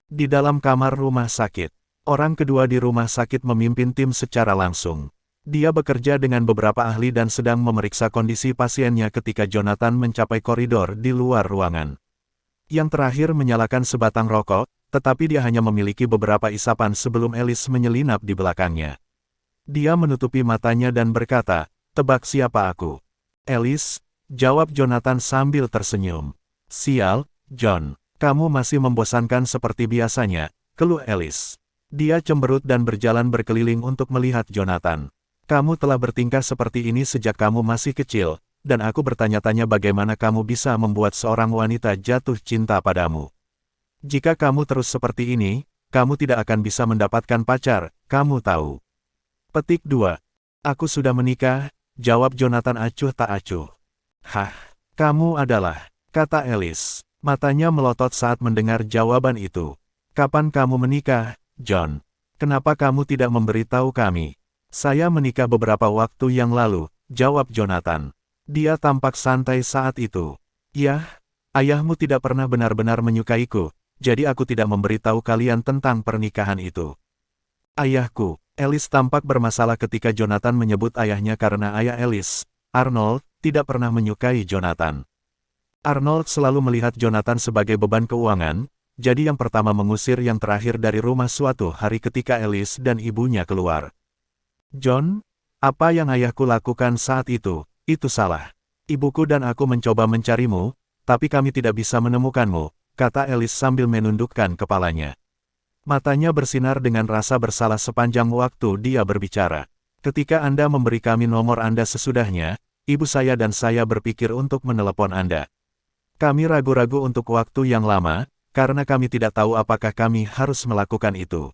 Di dalam kamar rumah sakit, orang kedua di rumah sakit memimpin tim secara langsung. Dia bekerja dengan beberapa ahli dan sedang memeriksa kondisi pasiennya ketika Jonathan mencapai koridor di luar ruangan. Yang terakhir menyalakan sebatang rokok, tetapi dia hanya memiliki beberapa isapan sebelum Alice menyelinap di belakangnya. Dia menutupi matanya dan berkata, "Tebak siapa aku?" "Alice," jawab Jonathan sambil tersenyum. "Sial, John, kamu masih membosankan seperti biasanya," keluh Alice. Dia cemberut dan berjalan berkeliling untuk melihat Jonathan. "Kamu telah bertingkah seperti ini sejak kamu masih kecil, dan aku bertanya-tanya bagaimana kamu bisa membuat seorang wanita jatuh cinta padamu. Jika kamu terus seperti ini, kamu tidak akan bisa mendapatkan pacar, kamu tahu." Petik 2. "Aku sudah menikah," jawab Jonathan acuh tak acuh. "Hah, kamu adalah," kata Alice. Matanya melotot saat mendengar jawaban itu. "Kapan kamu menikah, John? Kenapa kamu tidak memberitahu kami?" "Saya menikah beberapa waktu yang lalu," jawab Jonathan. Dia tampak santai saat itu. "Yah, ayahmu tidak pernah benar-benar menyukaiku, jadi aku tidak memberitahu kalian tentang pernikahan itu." "Ayahku." Alice tampak bermasalah ketika Jonathan menyebut ayahnya karena ayah Alice, Arnold, tidak pernah menyukai Jonathan. Arnold selalu melihat Jonathan sebagai beban keuangan, jadi yang pertama mengusir yang terakhir dari rumah suatu hari ketika Alice dan ibunya keluar. "John, apa yang ayahku lakukan saat itu salah. Ibuku dan aku mencoba mencarimu, tapi kami tidak bisa menemukanmu," kata Alice sambil menundukkan kepalanya. Matanya bersinar dengan rasa bersalah sepanjang waktu dia berbicara. "Ketika Anda memberi kami nomor Anda sesudahnya, ibu saya dan saya berpikir untuk menelepon Anda. Kami ragu-ragu untuk waktu yang lama, karena kami tidak tahu apakah kami harus melakukan itu.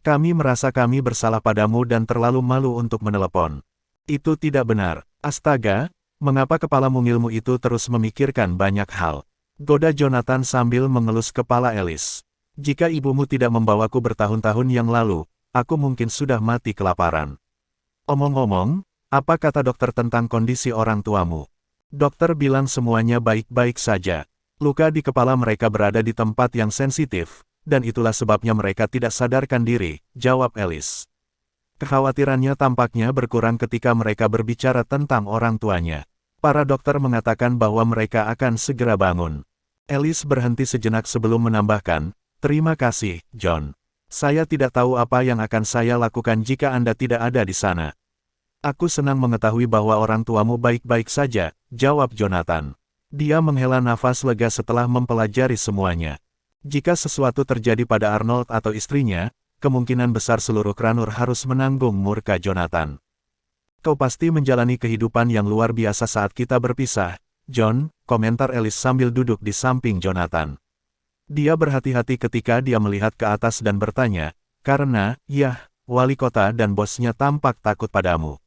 Kami merasa kami bersalah padamu dan terlalu malu untuk menelepon." "Itu tidak benar. Astaga, mengapa kepala mungilmu itu terus memikirkan banyak hal?" goda Jonathan sambil mengelus kepala Alice. "Jika ibumu tidak membawaku bertahun-tahun yang lalu, aku mungkin sudah mati kelaparan. Omong-omong, apa kata dokter tentang kondisi orang tuamu?" "Dokter bilang semuanya baik-baik saja. Luka di kepala mereka berada di tempat yang sensitif, dan itulah sebabnya mereka tidak sadarkan diri," jawab Alice. Kekhawatirannya tampaknya berkurang ketika mereka berbicara tentang orang tuanya. Para dokter mengatakan bahwa mereka akan segera bangun. Alice berhenti sejenak sebelum menambahkan, "Terima kasih, John. Saya tidak tahu apa yang akan saya lakukan jika Anda tidak ada di sana." Aku senang mengetahui bahwa orang tuamu baik-baik saja, jawab Jonathan. Dia menghela nafas lega setelah mempelajari semuanya. Jika sesuatu terjadi pada Arnold atau istrinya, kemungkinan besar seluruh Kranur harus menanggung murka Jonathan. Kau pasti menjalani kehidupan yang luar biasa saat kita berpisah, John, komentar Alice sambil duduk di samping Jonathan. Dia berhati-hati ketika dia melihat ke atas dan bertanya, karena, yah, wali kota dan bosnya tampak takut padamu.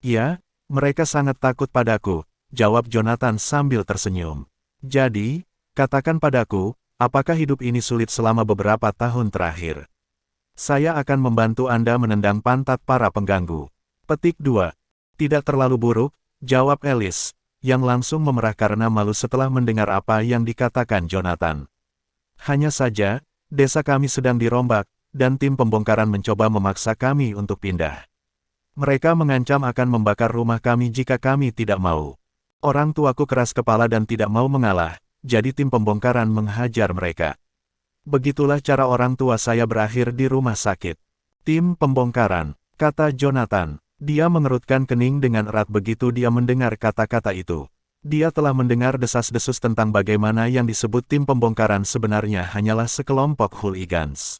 Ya, mereka sangat takut padaku, jawab Jonathan sambil tersenyum. Jadi, katakan padaku, apakah hidup ini sulit selama beberapa tahun terakhir? Saya akan membantu Anda menendang pantat para pengganggu. Petik 2. Tidak terlalu buruk, jawab Alice, yang langsung memerah karena malu setelah mendengar apa yang dikatakan Jonathan. Hanya saja, desa kami sedang dirombak, dan tim pembongkaran mencoba memaksa kami untuk pindah. Mereka mengancam akan membakar rumah kami jika kami tidak mau. Orang tuaku keras kepala dan tidak mau mengalah, jadi tim pembongkaran menghajar mereka. Begitulah cara orang tua saya berakhir di rumah sakit. Tim pembongkaran, kata Jonathan. Dia mengerutkan kening dengan erat begitu dia mendengar kata-kata itu. Dia telah mendengar desas-desus tentang bagaimana yang disebut tim pembongkaran sebenarnya hanyalah sekelompok hooligans.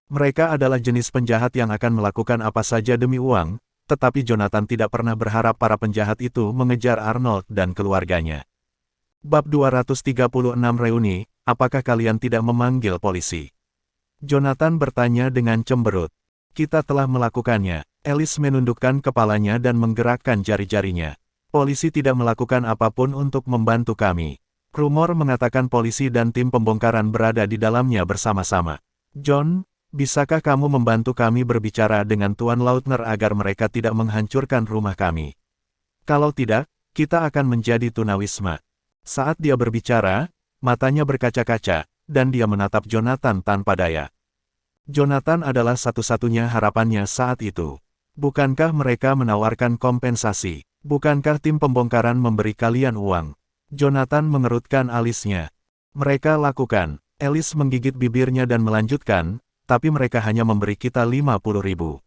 Mereka adalah jenis penjahat yang akan melakukan apa saja demi uang, tetapi Jonathan tidak pernah berharap para penjahat itu mengejar Arnold dan keluarganya. Bab 236 Reuni, apakah kalian tidak memanggil polisi? Jonathan bertanya dengan cemberut. Kita telah melakukannya. Alice menundukkan kepalanya dan menggerakkan jari-jarinya. Polisi tidak melakukan apapun untuk membantu kami. Rumor mengatakan polisi dan tim pembongkaran berada di dalamnya bersama-sama. John, bisakah kamu membantu kami berbicara dengan Tuan Lautner agar mereka tidak menghancurkan rumah kami? Kalau tidak, kita akan menjadi tunawisma. Saat dia berbicara, matanya berkaca-kaca, dan dia menatap Jonathan tanpa daya. Jonathan adalah satu-satunya harapannya saat itu. Bukankah mereka menawarkan kompensasi? Bukankah tim pembongkaran memberi kalian uang? Jonathan mengerutkan alisnya. Mereka lakukan. Alice menggigit bibirnya dan melanjutkan, tapi mereka hanya memberi kita 50.000.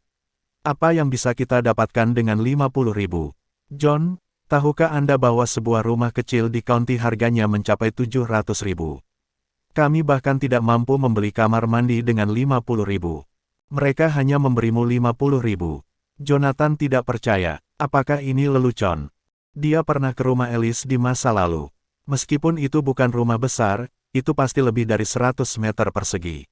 Apa yang bisa kita dapatkan dengan 50.000? John, tahukah Anda bahwa sebuah rumah kecil di county harganya mencapai 700.000? Kami bahkan tidak mampu membeli kamar mandi dengan 50.000. Mereka hanya memberimu 50.000. Jonathan tidak percaya. Apakah ini lelucon? Dia pernah ke rumah Alice di masa lalu. Meskipun itu bukan rumah besar, itu pasti lebih dari 100 meter persegi.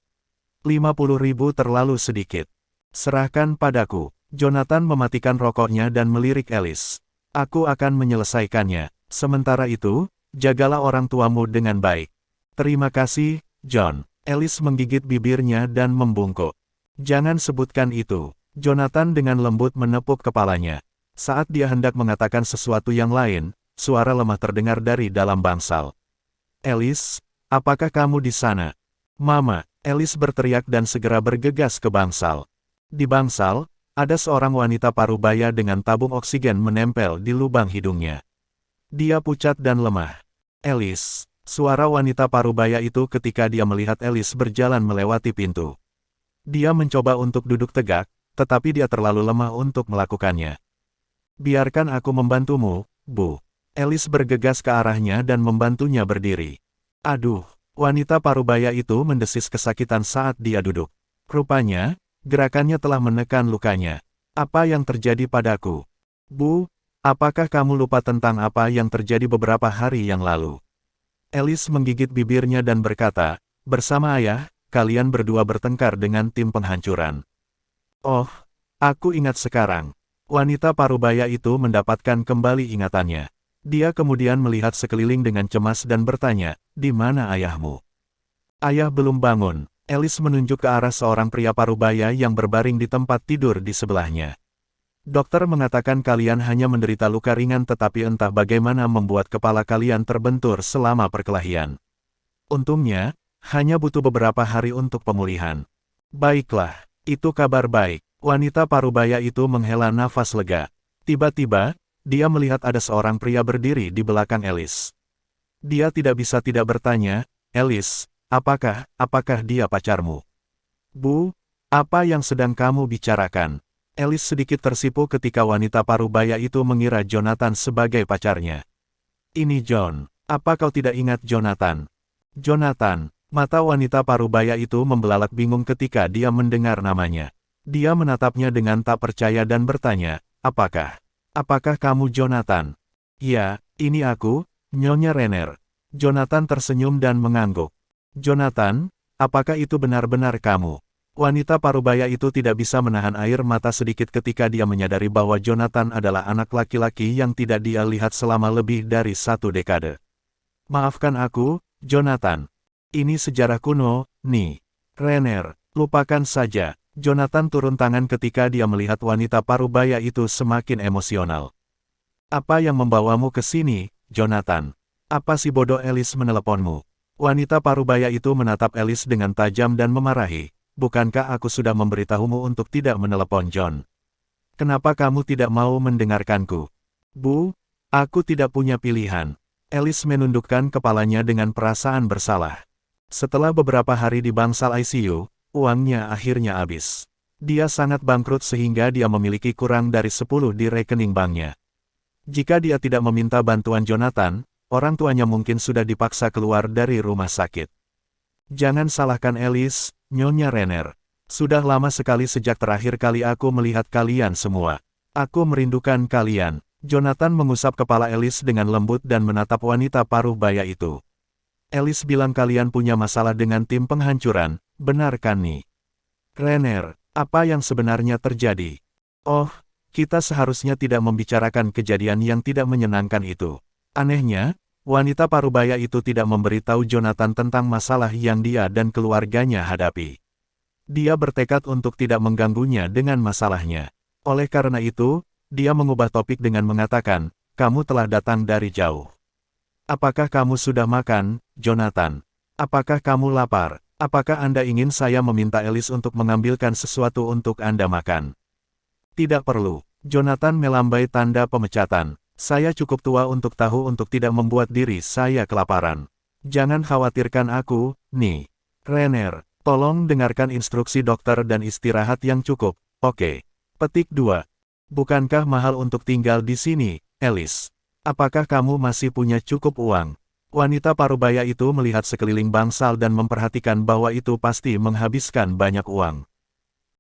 50.000 terlalu sedikit. Serahkan padaku. Jonathan mematikan rokoknya dan melirik Alice. Aku akan menyelesaikannya. Sementara itu, jagalah orang tuamu dengan baik. Terima kasih, John. Alice menggigit bibirnya dan membungkuk. Jangan sebutkan itu. Jonathan dengan lembut menepuk kepalanya. Saat dia hendak mengatakan sesuatu yang lain, suara lemah terdengar dari dalam bangsal. Alice, apakah kamu di sana? Mama, Alice berteriak dan segera bergegas ke bangsal. Di bangsal, ada seorang wanita parubaya dengan tabung oksigen menempel di lubang hidungnya. Dia pucat dan lemah. Alice, suara wanita parubaya itu ketika dia melihat Alice berjalan melewati pintu. Dia mencoba untuk duduk tegak, tetapi dia terlalu lemah untuk melakukannya. Biarkan aku membantumu, Bu. Alice bergegas ke arahnya dan membantunya berdiri. Aduh, wanita parubaya itu mendesis kesakitan saat dia duduk. Rupanya, gerakannya telah menekan lukanya. Apa yang terjadi padaku? Bu, apakah kamu lupa tentang apa yang terjadi beberapa hari yang lalu? Alice menggigit bibirnya dan berkata, bersama ayah, kalian berdua bertengkar dengan tim penghancuran. Oh, aku ingat sekarang. Wanita parubaya itu mendapatkan kembali ingatannya. Dia kemudian melihat sekeliling dengan cemas dan bertanya, di mana ayahmu? Ayah belum bangun. Alice menunjuk ke arah seorang pria parubaya yang berbaring di tempat tidur di sebelahnya. Dokter mengatakan kalian hanya menderita luka ringan tetapi entah bagaimana membuat kepala kalian terbentur selama perkelahian. Untungnya, hanya butuh beberapa hari untuk pemulihan. Baiklah. Itu kabar baik. Wanita parubaya itu menghela nafas lega. Tiba-tiba, dia melihat ada seorang pria berdiri di belakang Alice. Dia tidak bisa tidak bertanya, Alice, apakah dia pacarmu? Bu, apa yang sedang kamu bicarakan? Alice sedikit tersipu ketika wanita parubaya itu mengira Jonathan sebagai pacarnya. Ini John. Apa kau tidak ingat Jonathan? Jonathan. Mata wanita parubaya itu membelalak bingung ketika dia mendengar namanya. Dia menatapnya dengan tak percaya dan bertanya, Apakah kamu Jonathan? Ya, ini aku, Nyonya Renner. Jonathan tersenyum dan mengangguk. Jonathan, apakah itu benar-benar kamu? Wanita parubaya itu tidak bisa menahan air mata sedikit ketika dia menyadari bahwa Jonathan adalah anak laki-laki yang tidak dia lihat selama lebih dari 1 dekade. Maafkan aku, Jonathan. Ini sejarah kuno, nih. Renner, lupakan saja. Jonathan turun tangan ketika dia melihat wanita parubaya itu semakin emosional. Apa yang membawamu ke sini, Jonathan? Apa si bodoh Alice meneleponmu? Wanita parubaya itu menatap Alice dengan tajam dan memarahi. Bukankah aku sudah memberitahumu untuk tidak menelepon John? Kenapa kamu tidak mau mendengarkanku? Bu, aku tidak punya pilihan. Alice menundukkan kepalanya dengan perasaan bersalah. Setelah beberapa hari di bangsal ICU, uangnya akhirnya habis. Dia sangat bangkrut sehingga dia memiliki kurang dari 10 di rekening banknya. Jika dia tidak meminta bantuan Jonathan, orang tuanya mungkin sudah dipaksa keluar dari rumah sakit. Jangan salahkan Alice, Nyonya Renner. Sudah lama sekali sejak terakhir kali aku melihat kalian semua. Aku merindukan kalian. Jonathan mengusap kepala Alice dengan lembut dan menatap wanita parubaya itu. Alice bilang kalian punya masalah dengan tim penghancuran, benar kan nih? Renner, apa yang sebenarnya terjadi? Oh, kita seharusnya tidak membicarakan kejadian yang tidak menyenangkan itu. Anehnya, wanita parubaya itu tidak memberitahu Jonathan tentang masalah yang dia dan keluarganya hadapi. Dia bertekad untuk tidak mengganggunya dengan masalahnya. Oleh karena itu, dia mengubah topik dengan mengatakan, kamu telah datang dari jauh. Apakah kamu sudah makan, Jonathan? Apakah kamu lapar? Apakah Anda ingin saya meminta Alice untuk mengambilkan sesuatu untuk Anda makan? Tidak perlu. Jonathan melambai tanda pemecatan. Saya cukup tua untuk tahu untuk tidak membuat diri saya kelaparan. Jangan khawatirkan aku, nih. Renner, tolong dengarkan instruksi dokter dan istirahat yang cukup, oke? Petik 2. Bukankah mahal untuk tinggal di sini, Alice? Apakah kamu masih punya cukup uang? Wanita parubaya itu melihat sekeliling bangsal dan memperhatikan bahwa itu pasti menghabiskan banyak uang.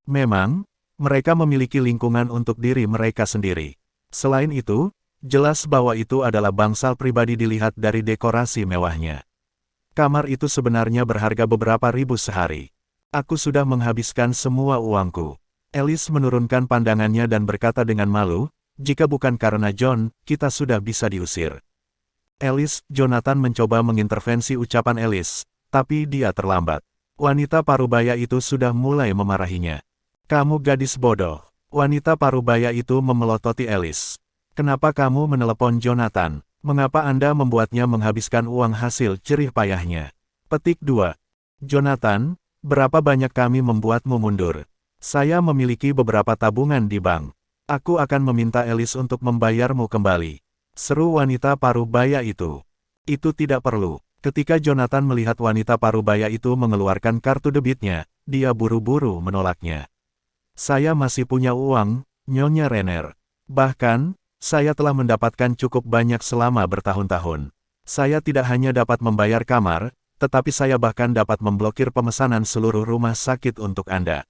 Memang, mereka memiliki lingkungan untuk diri mereka sendiri. Selain itu, jelas bahwa itu adalah bangsal pribadi dilihat dari dekorasi mewahnya. Kamar itu sebenarnya berharga beberapa ribu sehari. Aku sudah menghabiskan semua uangku. Alice menurunkan pandangannya dan berkata dengan malu, jika bukan karena John, kita sudah bisa diusir. Alice, Jonathan mencoba mengintervensi ucapan Alice, tapi dia terlambat. Wanita parubaya itu sudah mulai memarahinya. Kamu gadis bodoh. Wanita parubaya itu memelototi Alice. Kenapa kamu menelepon Jonathan? Mengapa Anda membuatnya menghabiskan uang hasil jerih payahnya? Petik 2. Jonathan, berapa banyak kami membuatmu mundur? Saya memiliki beberapa tabungan di bank. Aku akan meminta Alice untuk membayarmu kembali. Seru wanita parubaya itu. Itu tidak perlu. Ketika Jonathan melihat wanita parubaya itu mengeluarkan kartu debitnya, dia buru-buru menolaknya. Saya masih punya uang, Nyonya Renner. Bahkan, saya telah mendapatkan cukup banyak selama bertahun-tahun. Saya tidak hanya dapat membayar kamar, tetapi saya bahkan dapat memblokir pemesanan seluruh rumah sakit untuk Anda.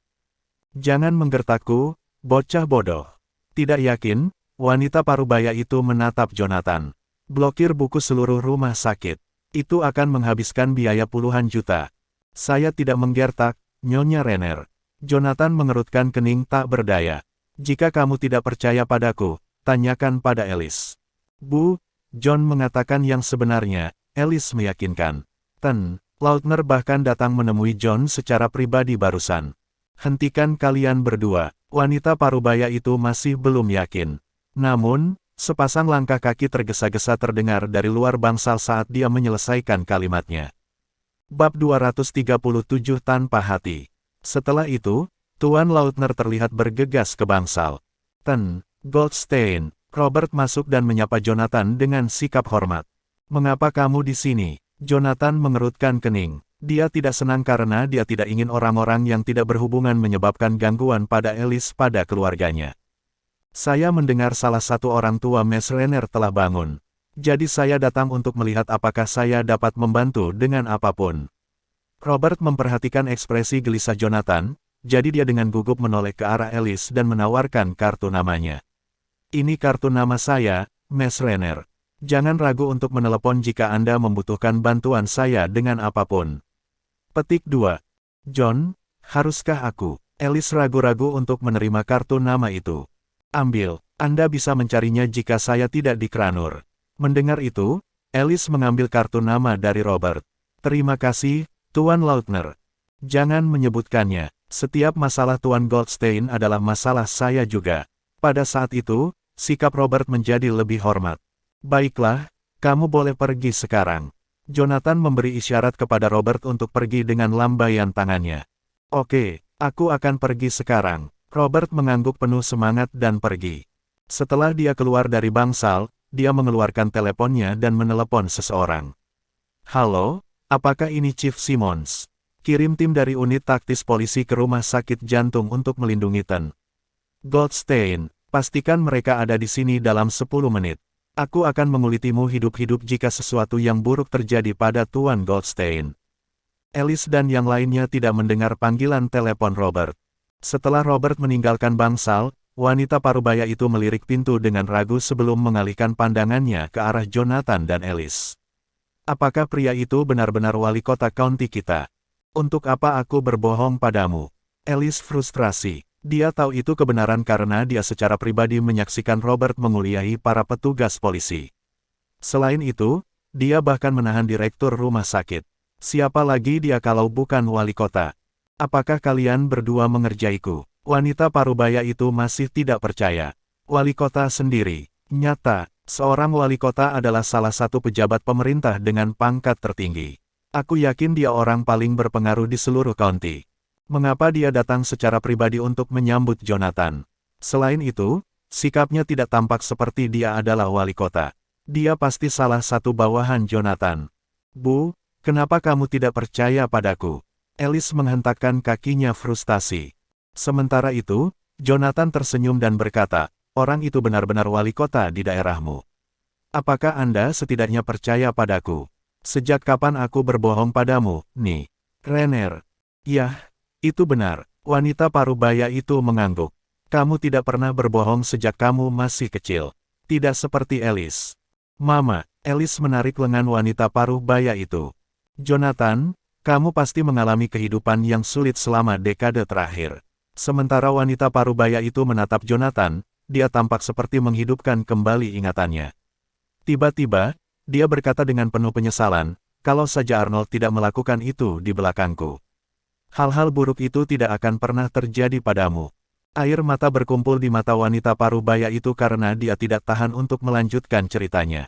Jangan menggertakku, bocah bodoh. Tidak yakin, wanita parubaya itu menatap Jonathan. Blokir buku seluruh rumah sakit. Itu akan menghabiskan biaya puluhan juta. Saya tidak menggertak, Nyonya Renner. Jonathan mengerutkan kening tak berdaya. Jika kamu tidak percaya padaku, tanyakan pada Alice. Bu, John mengatakan yang sebenarnya, Alice meyakinkan. Lautner bahkan datang menemui John secara pribadi barusan. Hentikan kalian berdua. Wanita parubaya itu masih belum yakin. Namun, sepasang langkah kaki tergesa-gesa terdengar dari luar bangsal saat dia menyelesaikan kalimatnya. Bab 237 Tanpa Hati. Setelah itu, Tuan Lautner terlihat bergegas ke bangsal. Goldstein, Robert masuk dan menyapa Jonathan dengan sikap hormat. Mengapa kamu di sini? Jonathan mengerutkan kening. Dia tidak senang karena dia tidak ingin orang-orang yang tidak berhubungan menyebabkan gangguan pada Alice pada keluarganya. Saya mendengar salah satu orang tua Miss Renner telah bangun. Jadi saya datang untuk melihat apakah saya dapat membantu dengan apapun. Robert memperhatikan ekspresi gelisah Jonathan, jadi dia dengan gugup menoleh ke arah Alice dan menawarkan kartu namanya. Ini kartu nama saya, Miss Renner. Jangan ragu untuk menelepon jika Anda membutuhkan bantuan saya dengan apapun. Petik 2. John, haruskah aku? Alice ragu-ragu untuk menerima kartu nama itu. Ambil, Anda bisa mencarinya jika saya tidak di Kranur. Mendengar itu, Alice mengambil kartu nama dari Robert. Terima kasih, Tuan Lautner. Jangan menyebutkannya. Setiap masalah Tuan Goldstein adalah masalah saya juga. Pada saat itu, sikap Robert menjadi lebih hormat. Baiklah, kamu boleh pergi sekarang. Jonathan memberi isyarat kepada Robert untuk pergi dengan lambaian tangannya. Oke, aku akan pergi sekarang. Robert mengangguk penuh semangat dan pergi. Setelah dia keluar dari bangsal, dia mengeluarkan teleponnya dan menelepon seseorang. Halo, apakah ini Chief Simmons? Kirim tim dari unit taktis polisi ke rumah sakit jantung untuk melindungi Ten Goldstein. Pastikan mereka ada di sini dalam 10 menit. Aku akan mengulitimu hidup-hidup jika sesuatu yang buruk terjadi pada Tuan Goldstein. Alice dan yang lainnya tidak mendengar panggilan telepon Robert. Setelah Robert meninggalkan bangsal, wanita parubaya itu melirik pintu dengan ragu sebelum mengalihkan pandangannya ke arah Jonathan dan Alice. Apakah pria itu benar-benar wali kota county kita? Untuk apa aku berbohong padamu? Alice frustrasi. Dia tahu itu kebenaran karena dia secara pribadi menyaksikan Robert menguliahi para petugas polisi. Selain itu, dia bahkan menahan direktur rumah sakit. Siapa lagi dia kalau bukan wali kota? Apakah kalian berdua mengerjaiku? Wanita parubaya itu masih tidak percaya. Wali kota sendiri. Nyata, seorang wali kota adalah salah satu pejabat pemerintah dengan pangkat tertinggi. Aku yakin dia orang paling berpengaruh di seluruh county. Mengapa dia datang secara pribadi untuk menyambut Jonathan? Selain itu, sikapnya tidak tampak seperti dia adalah wali kota. Dia pasti salah satu bawahan Jonathan. Bu, kenapa kamu tidak percaya padaku? Alice menghentakkan kakinya frustasi. Sementara itu, Jonathan tersenyum dan berkata, orang itu benar-benar wali kota di daerahmu. Apakah Anda setidaknya percaya padaku? Sejak kapan aku berbohong padamu, nih? Renner. Yah. Itu benar, wanita parubaya itu mengangguk. Kamu tidak pernah berbohong sejak kamu masih kecil. Tidak seperti Alice. Mama, Alice menarik lengan wanita parubaya itu. Jonathan, kamu pasti mengalami kehidupan yang sulit selama dekade terakhir. Sementara wanita parubaya itu menatap Jonathan, dia tampak seperti menghidupkan kembali ingatannya. Tiba-tiba, dia berkata dengan penuh penyesalan, kalau saja Arnold tidak melakukan itu di belakangku. Hal-hal buruk itu tidak akan pernah terjadi padamu. Air mata berkumpul di mata wanita parubaya itu karena dia tidak tahan untuk melanjutkan ceritanya.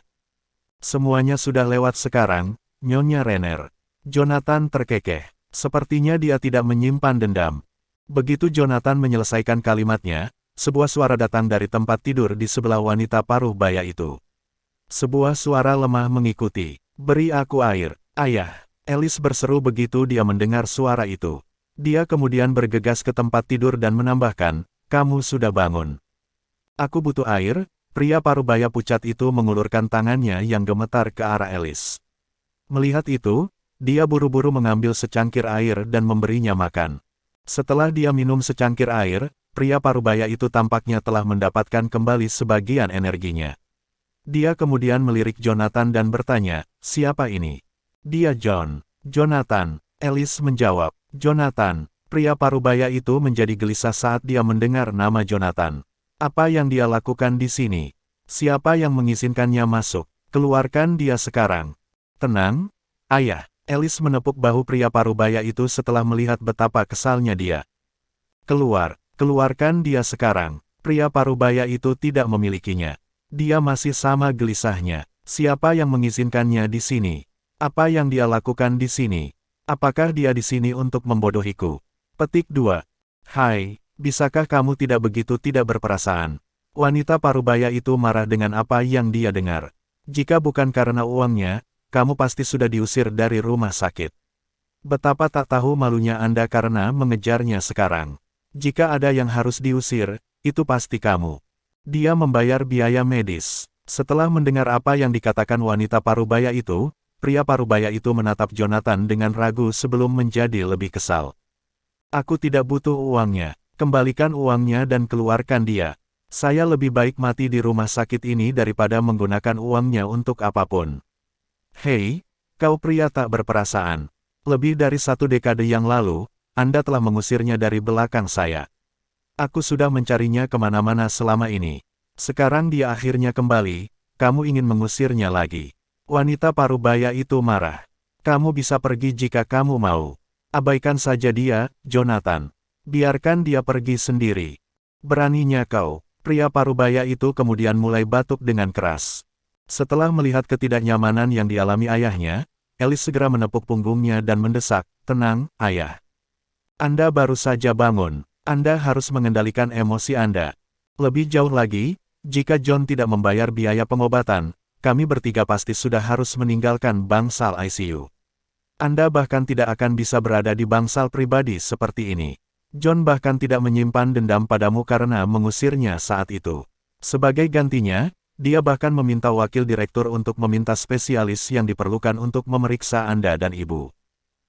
Semuanya sudah lewat sekarang, Nyonya Renner. Jonathan terkekeh. Sepertinya dia tidak menyimpan dendam. Begitu Jonathan menyelesaikan kalimatnya, sebuah suara datang dari tempat tidur di sebelah wanita parubaya itu. Sebuah suara lemah mengikuti. Beri aku air, ayah. Alice berseru begitu dia mendengar suara itu. Dia kemudian bergegas ke tempat tidur dan menambahkan, kamu sudah bangun. Aku butuh air. Pria parubaya pucat itu mengulurkan tangannya yang gemetar ke arah Alice. Melihat itu, dia buru-buru mengambil secangkir air dan memberinya makan. Setelah dia minum secangkir air, pria parubaya itu tampaknya telah mendapatkan kembali sebagian energinya. Dia kemudian melirik Jonathan dan bertanya, siapa ini? Dia John. Jonathan. Alice menjawab, Jonathan. Pria parubaya itu menjadi gelisah saat dia mendengar nama Jonathan. Apa yang dia lakukan di sini? Siapa yang mengizinkannya masuk? Keluarkan dia sekarang. Tenang, ayah. Alice menepuk bahu pria parubaya itu setelah melihat betapa kesalnya dia. Keluarkan dia sekarang. Pria parubaya itu tidak memilikinya. Dia masih sama gelisahnya. Siapa yang mengizinkannya di sini? Apa yang dia lakukan di sini? Apakah dia di sini untuk membodohiku? Petik 2. Hai, bisakah kamu tidak begitu tidak berperasaan? Wanita parubaya itu marah dengan apa yang dia dengar. Jika bukan karena uangnya, kamu pasti sudah diusir dari rumah sakit. Betapa tak tahu malunya Anda karena mengejarnya sekarang. Jika ada yang harus diusir, itu pasti kamu. Dia membayar biaya medis. Setelah mendengar apa yang dikatakan wanita parubaya itu, pria parubaya itu menatap Jonathan dengan ragu sebelum menjadi lebih kesal. Aku tidak butuh uangnya. Kembalikan uangnya dan keluarkan dia. Saya lebih baik mati di rumah sakit ini daripada menggunakan uangnya untuk apapun. Hei, kau pria tak berperasaan. Lebih dari 1 dekade yang lalu, Anda telah mengusirnya dari belakang saya. Aku sudah mencarinya kemana-mana selama ini. Sekarang dia akhirnya kembali, kamu ingin mengusirnya lagi. Wanita parubaya itu marah. Kamu bisa pergi jika kamu mau. Abaikan saja dia, Jonathan. Biarkan dia pergi sendiri. Beraninya kau. Pria parubaya itu kemudian mulai batuk dengan keras. Setelah melihat ketidaknyamanan yang dialami ayahnya, Alice segera menepuk punggungnya dan mendesak, "Tenang, ayah. Anda baru saja bangun. Anda harus mengendalikan emosi Anda. Lebih jauh lagi, jika John tidak membayar biaya pengobatan, kami bertiga pasti sudah harus meninggalkan bangsal ICU. Anda bahkan tidak akan bisa berada di bangsal pribadi seperti ini. John bahkan tidak menyimpan dendam padamu karena mengusirnya saat itu. Sebagai gantinya, dia bahkan meminta wakil direktur untuk meminta spesialis yang diperlukan untuk memeriksa Anda dan ibu.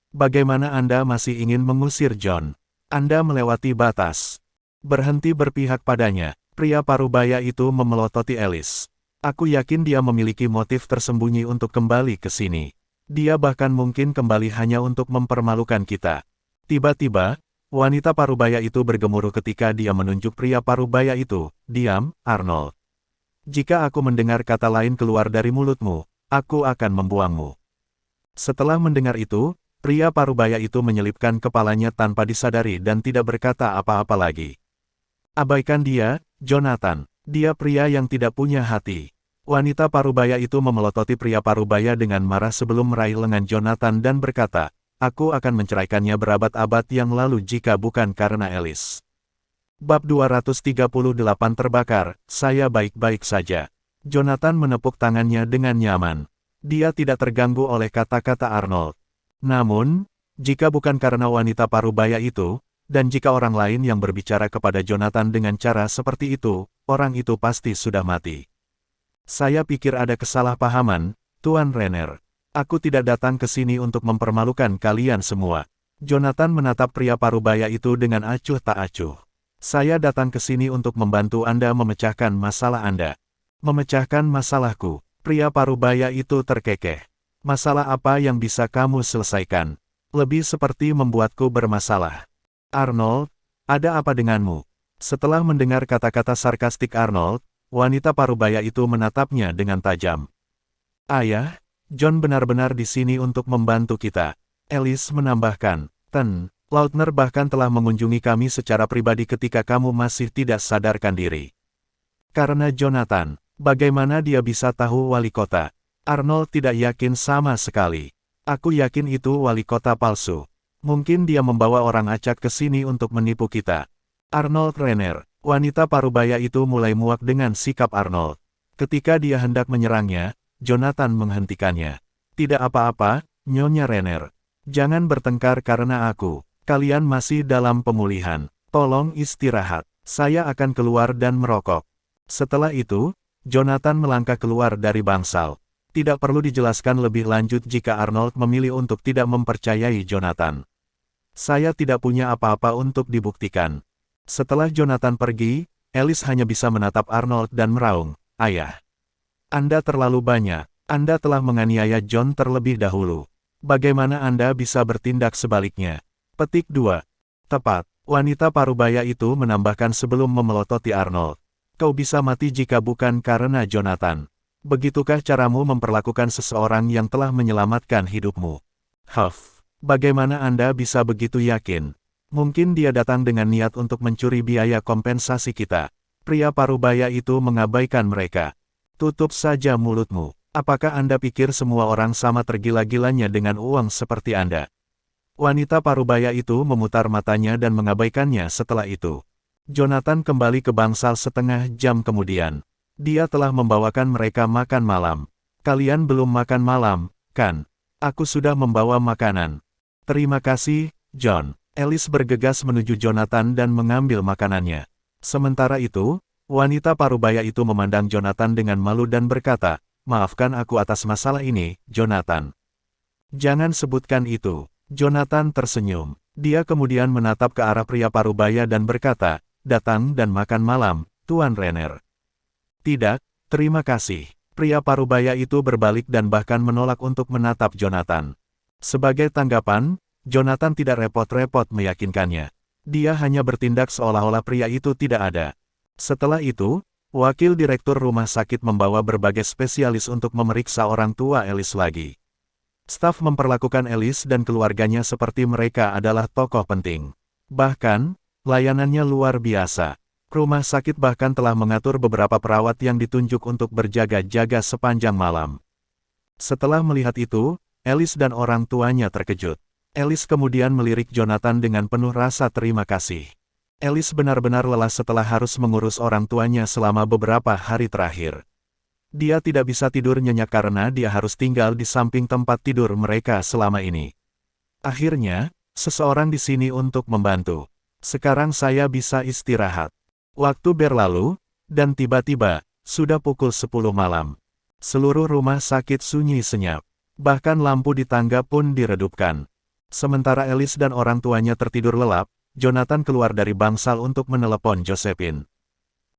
Bagaimana Anda masih ingin mengusir John? Anda melewati batas. Berhenti berpihak padanya." Pria parubaya itu memelototi Alice. "Aku yakin dia memiliki motif tersembunyi untuk kembali ke sini. Dia bahkan mungkin kembali hanya untuk mempermalukan kita." Tiba-tiba, wanita parubaya itu bergemuruh ketika dia menunjuk pria parubaya itu. "Diam, Arnold. Jika aku mendengar kata lain keluar dari mulutmu, aku akan membuangmu." Setelah mendengar itu, pria parubaya itu menyelipkan kepalanya tanpa disadari dan tidak berkata apa-apa lagi. "Abaikan dia, Jonathan. Dia pria yang tidak punya hati." Wanita parubaya itu memelototi pria parubaya dengan marah sebelum meraih lengan Jonathan dan berkata, "Aku akan menceraikannya berabad-abad yang lalu jika bukan karena Alice." Bab 238 terbakar, saya baik-baik saja. Jonathan menepuk tangannya dengan nyaman. Dia tidak terganggu oleh kata-kata Arnold. Namun, jika bukan karena wanita parubaya itu, dan jika orang lain yang berbicara kepada Jonathan dengan cara seperti itu, orang itu pasti sudah mati. "Saya pikir ada kesalahpahaman, Tuan Renner. Aku tidak datang ke sini untuk mempermalukan kalian semua." Jonathan menatap pria parubaya itu dengan acuh tak acuh. "Saya datang ke sini untuk membantu Anda memecahkan masalah Anda." "Memecahkan masalahku?" Pria parubaya itu terkekeh. "Masalah apa yang bisa kamu selesaikan? Lebih seperti membuatku bermasalah." "Arnold, ada apa denganmu?" Setelah mendengar kata-kata sarkastik Arnold, wanita parubaya itu menatapnya dengan tajam. "Ayah, John benar-benar di sini untuk membantu kita." Alice menambahkan, Lautner bahkan telah mengunjungi kami secara pribadi ketika kamu masih tidak sadarkan diri." "Karena Jonathan, bagaimana dia bisa tahu wali kota?" Arnold tidak yakin sama sekali. "Aku yakin itu wali kota palsu. Mungkin dia membawa orang acak ke sini untuk menipu kita." "Arnold Renner." Wanita parubaya itu mulai muak dengan sikap Arnold. Ketika dia hendak menyerangnya, Jonathan menghentikannya. "Tidak apa-apa, Nyonya Renner. Jangan bertengkar karena aku. Kalian masih dalam pemulihan. Tolong istirahat. Saya akan keluar dan merokok." Setelah itu, Jonathan melangkah keluar dari bangsal. Tidak perlu dijelaskan lebih lanjut jika Arnold memilih untuk tidak mempercayai Jonathan. "Saya tidak punya apa-apa untuk dibuktikan." Setelah Jonathan pergi, Alice hanya bisa menatap Arnold dan meraung, "Ayah, Anda terlalu banyak. Anda telah menganiaya John terlebih dahulu. Bagaimana Anda bisa bertindak sebaliknya?" Petik 2. Tepat, wanita parubaya itu menambahkan sebelum memelototi Arnold. "Kau bisa mati jika bukan karena Jonathan. Begitukah caramu memperlakukan seseorang yang telah menyelamatkan hidupmu?" "Huff, bagaimana Anda bisa begitu yakin? Mungkin dia datang dengan niat untuk mencuri biaya kompensasi kita." Pria parubaya itu mengabaikan mereka. "Tutup saja mulutmu. Apakah Anda pikir semua orang sama tergila-gilanya dengan uang seperti Anda?" Wanita parubaya itu memutar matanya dan mengabaikannya setelah itu. Jonathan kembali ke bangsal setengah jam kemudian. Dia telah membawakan mereka makan malam. "Kalian belum makan malam, kan? Aku sudah membawa makanan." Terima kasih, John. Alice bergegas menuju Jonathan dan mengambil makanannya. Sementara itu, wanita parubaya itu memandang Jonathan dengan malu dan berkata, "Maafkan aku atas masalah ini, Jonathan." "Jangan sebutkan itu." Jonathan tersenyum. Dia kemudian menatap ke arah pria parubaya dan berkata, "Datang dan makan malam, Tuan Renner." "Tidak, terima kasih." Pria parubaya itu berbalik dan bahkan menolak untuk menatap Jonathan. Sebagai tanggapan, Jonathan tidak repot-repot meyakinkannya. Dia hanya bertindak seolah-olah pria itu tidak ada. Setelah itu, wakil direktur rumah sakit membawa berbagai spesialis untuk memeriksa orang tua Alice lagi. Staf memperlakukan Alice dan keluarganya seperti mereka adalah tokoh penting. Bahkan, layanannya luar biasa. Rumah sakit bahkan telah mengatur beberapa perawat yang ditunjuk untuk berjaga-jaga sepanjang malam. Setelah melihat itu, Alice dan orang tuanya terkejut. Alice kemudian melirik Jonathan dengan penuh rasa terima kasih. Alice benar-benar lelah setelah harus mengurus orang tuanya selama beberapa hari terakhir. Dia tidak bisa tidur nyenyak karena dia harus tinggal di samping tempat tidur mereka selama ini. Akhirnya, seseorang di sini untuk membantu. Sekarang saya bisa istirahat. Waktu berlalu, dan tiba-tiba, sudah pukul 10 malam. Seluruh rumah sakit sunyi senyap. Bahkan lampu di tangga pun diredupkan. Sementara Alice dan orang tuanya tertidur lelap, Jonathan keluar dari bangsal untuk menelepon Josephine.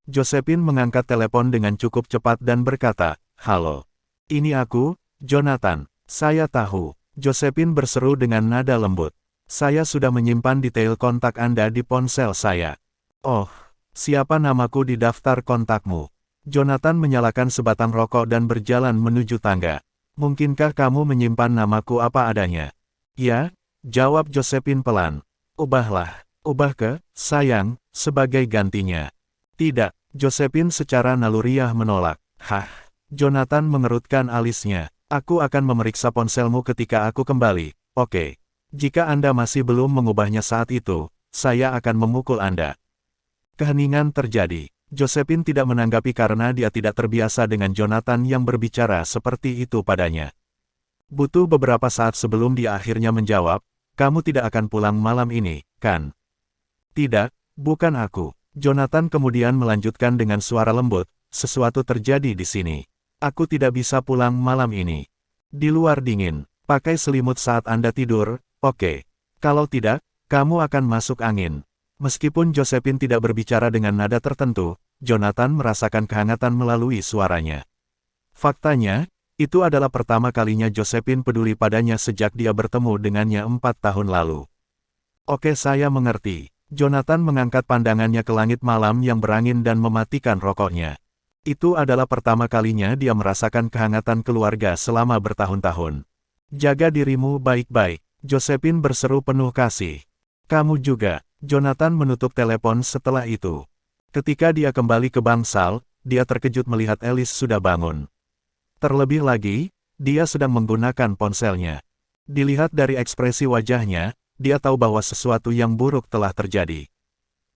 Josephine mengangkat telepon dengan cukup cepat dan berkata, "Halo. Ini aku, Jonathan." "Saya tahu." Josephine berseru dengan nada lembut. "Saya sudah menyimpan detail kontak Anda di ponsel saya." "Oh, siapa namaku di daftar kontakmu?" Jonathan menyalakan sebatang rokok dan berjalan menuju tangga. "Mungkinkah kamu menyimpan namaku apa adanya?" "Ya," jawab Josephine pelan. Ubah ke, sayang, sebagai gantinya." "Tidak," Josephine secara naluriah menolak. "Hah?" Jonathan mengerutkan alisnya. "Aku akan memeriksa ponselmu ketika aku kembali, oke? Jika Anda masih belum mengubahnya saat itu, saya akan memukul Anda." Keheningan terjadi. Josephine tidak menanggapi karena dia tidak terbiasa dengan Jonathan yang berbicara seperti itu padanya. Butuh beberapa saat sebelum dia akhirnya menjawab, "Kamu tidak akan pulang malam ini, kan?" "Tidak, bukan aku." Jonathan kemudian melanjutkan dengan suara lembut, "Sesuatu terjadi di sini. Aku tidak bisa pulang malam ini. Di luar dingin. Pakai selimut saat Anda tidur, oke? Kalau tidak, kamu akan masuk angin." Meskipun Josephine tidak berbicara dengan nada tertentu, Jonathan merasakan kehangatan melalui suaranya. Faktanya, itu adalah pertama kalinya Josephine peduli padanya sejak dia bertemu dengannya 4 tahun lalu. "Oke, saya mengerti." Jonathan mengangkat pandangannya ke langit malam yang berangin dan mematikan rokoknya. Itu adalah pertama kalinya dia merasakan kehangatan keluarga selama bertahun-tahun. "Jaga dirimu baik-baik," Josephine berseru penuh kasih. "Kamu juga." Jonathan menutup telepon setelah itu. Ketika dia kembali ke bangsal, dia terkejut melihat Alice sudah bangun. Terlebih lagi, dia sedang menggunakan ponselnya. Dilihat dari ekspresi wajahnya, dia tahu bahwa sesuatu yang buruk telah terjadi.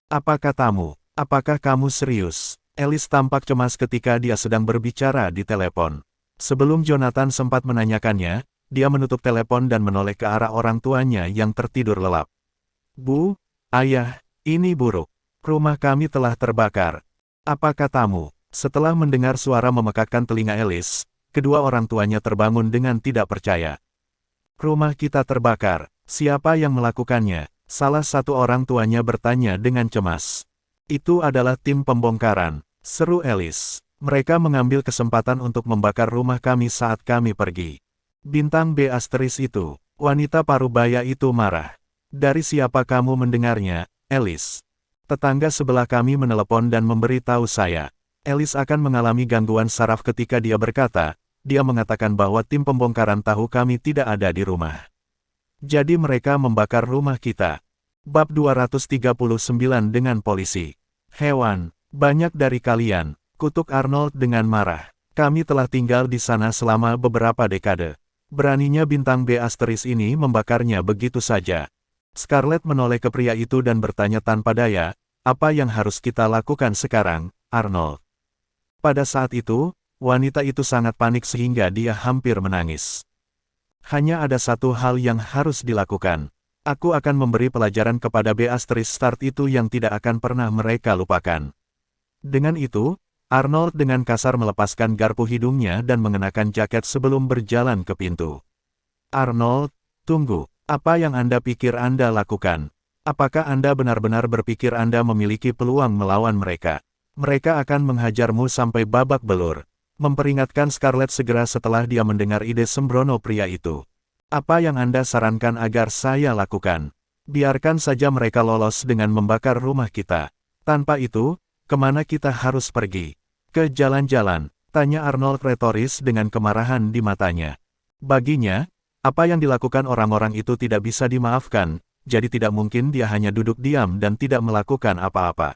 "Apa katamu? Apakah kamu serius?" Alice tampak cemas ketika dia sedang berbicara di telepon. Sebelum Jonathan sempat menanyakannya, dia menutup telepon dan menoleh ke arah orang tuanya yang tertidur lelap. "Bu, Ayah, ini buruk. Rumah kami telah terbakar. Apa katamu?" Setelah mendengar suara memekakkan telinga Alice, kedua orang tuanya terbangun dengan tidak percaya. "Rumah kita terbakar. Siapa yang melakukannya?" Salah satu orang tuanya bertanya dengan cemas. "Itu adalah tim pembongkaran," seru Alice. "Mereka mengambil kesempatan untuk membakar rumah kami saat kami pergi." "Bintang B asteris itu." Wanita parubaya itu marah. "Dari siapa kamu mendengarnya, Alice?" "Tetangga sebelah kami menelepon dan memberi tahu saya." Alice akan mengalami gangguan saraf ketika dia berkata, dia mengatakan bahwa tim pembongkaran tahu kami tidak ada di rumah. "Jadi mereka membakar rumah kita." Bab 239 dengan polisi. "Hewan, banyak dari kalian," kutuk Arnold dengan marah. "Kami telah tinggal di sana selama beberapa dekade. Beraninya bintang B asteris ini membakarnya begitu saja." Scarlett menoleh ke pria itu dan bertanya tanpa daya, "Apa yang harus kita lakukan sekarang, Arnold?" Pada saat itu, wanita itu sangat panik sehingga dia hampir menangis. Hanya ada satu hal yang harus dilakukan. Aku akan memberi pelajaran kepada Beatrice Start itu yang tidak akan pernah mereka lupakan. Dengan itu, Arnold dengan kasar melepaskan garpu hidungnya dan mengenakan jaket sebelum berjalan ke pintu. Arnold, tunggu. Apa yang Anda pikir Anda lakukan? Apakah Anda benar-benar berpikir Anda memiliki peluang melawan mereka? Mereka akan menghajarmu sampai babak belur. Memperingatkan Scarlett segera setelah dia mendengar ide sembrono pria itu. Apa yang Anda sarankan agar saya lakukan? Biarkan saja mereka lolos dengan membakar rumah kita. Tanpa itu, kemana kita harus pergi? Ke jalan-jalan, tanya Arnold retoris dengan kemarahan di matanya. Baginya, apa yang dilakukan orang-orang itu tidak bisa dimaafkan, jadi tidak mungkin dia hanya duduk diam dan tidak melakukan apa-apa.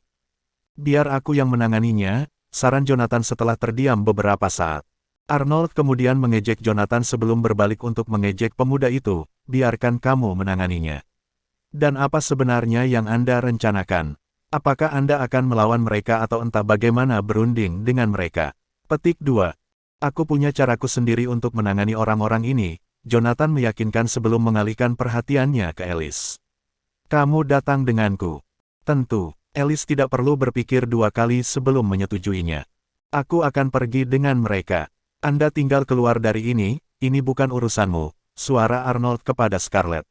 Biar aku yang menanganinya, saran Jonathan setelah terdiam beberapa saat. Arnold kemudian mengejek Jonathan sebelum berbalik untuk mengejek pemuda itu, biarkan kamu menanganinya. Dan apa sebenarnya yang Anda rencanakan? Apakah Anda akan melawan mereka atau entah bagaimana berunding dengan mereka? Petik 2. Aku punya caraku sendiri untuk menangani orang-orang ini, Jonathan meyakinkan sebelum mengalihkan perhatiannya ke Alice. Kamu datang denganku. Tentu. Alice tidak perlu berpikir dua kali sebelum menyetujuinya. Aku akan pergi dengan mereka. Anda tinggal keluar dari ini bukan urusanmu, suara Arnold kepada Scarlett.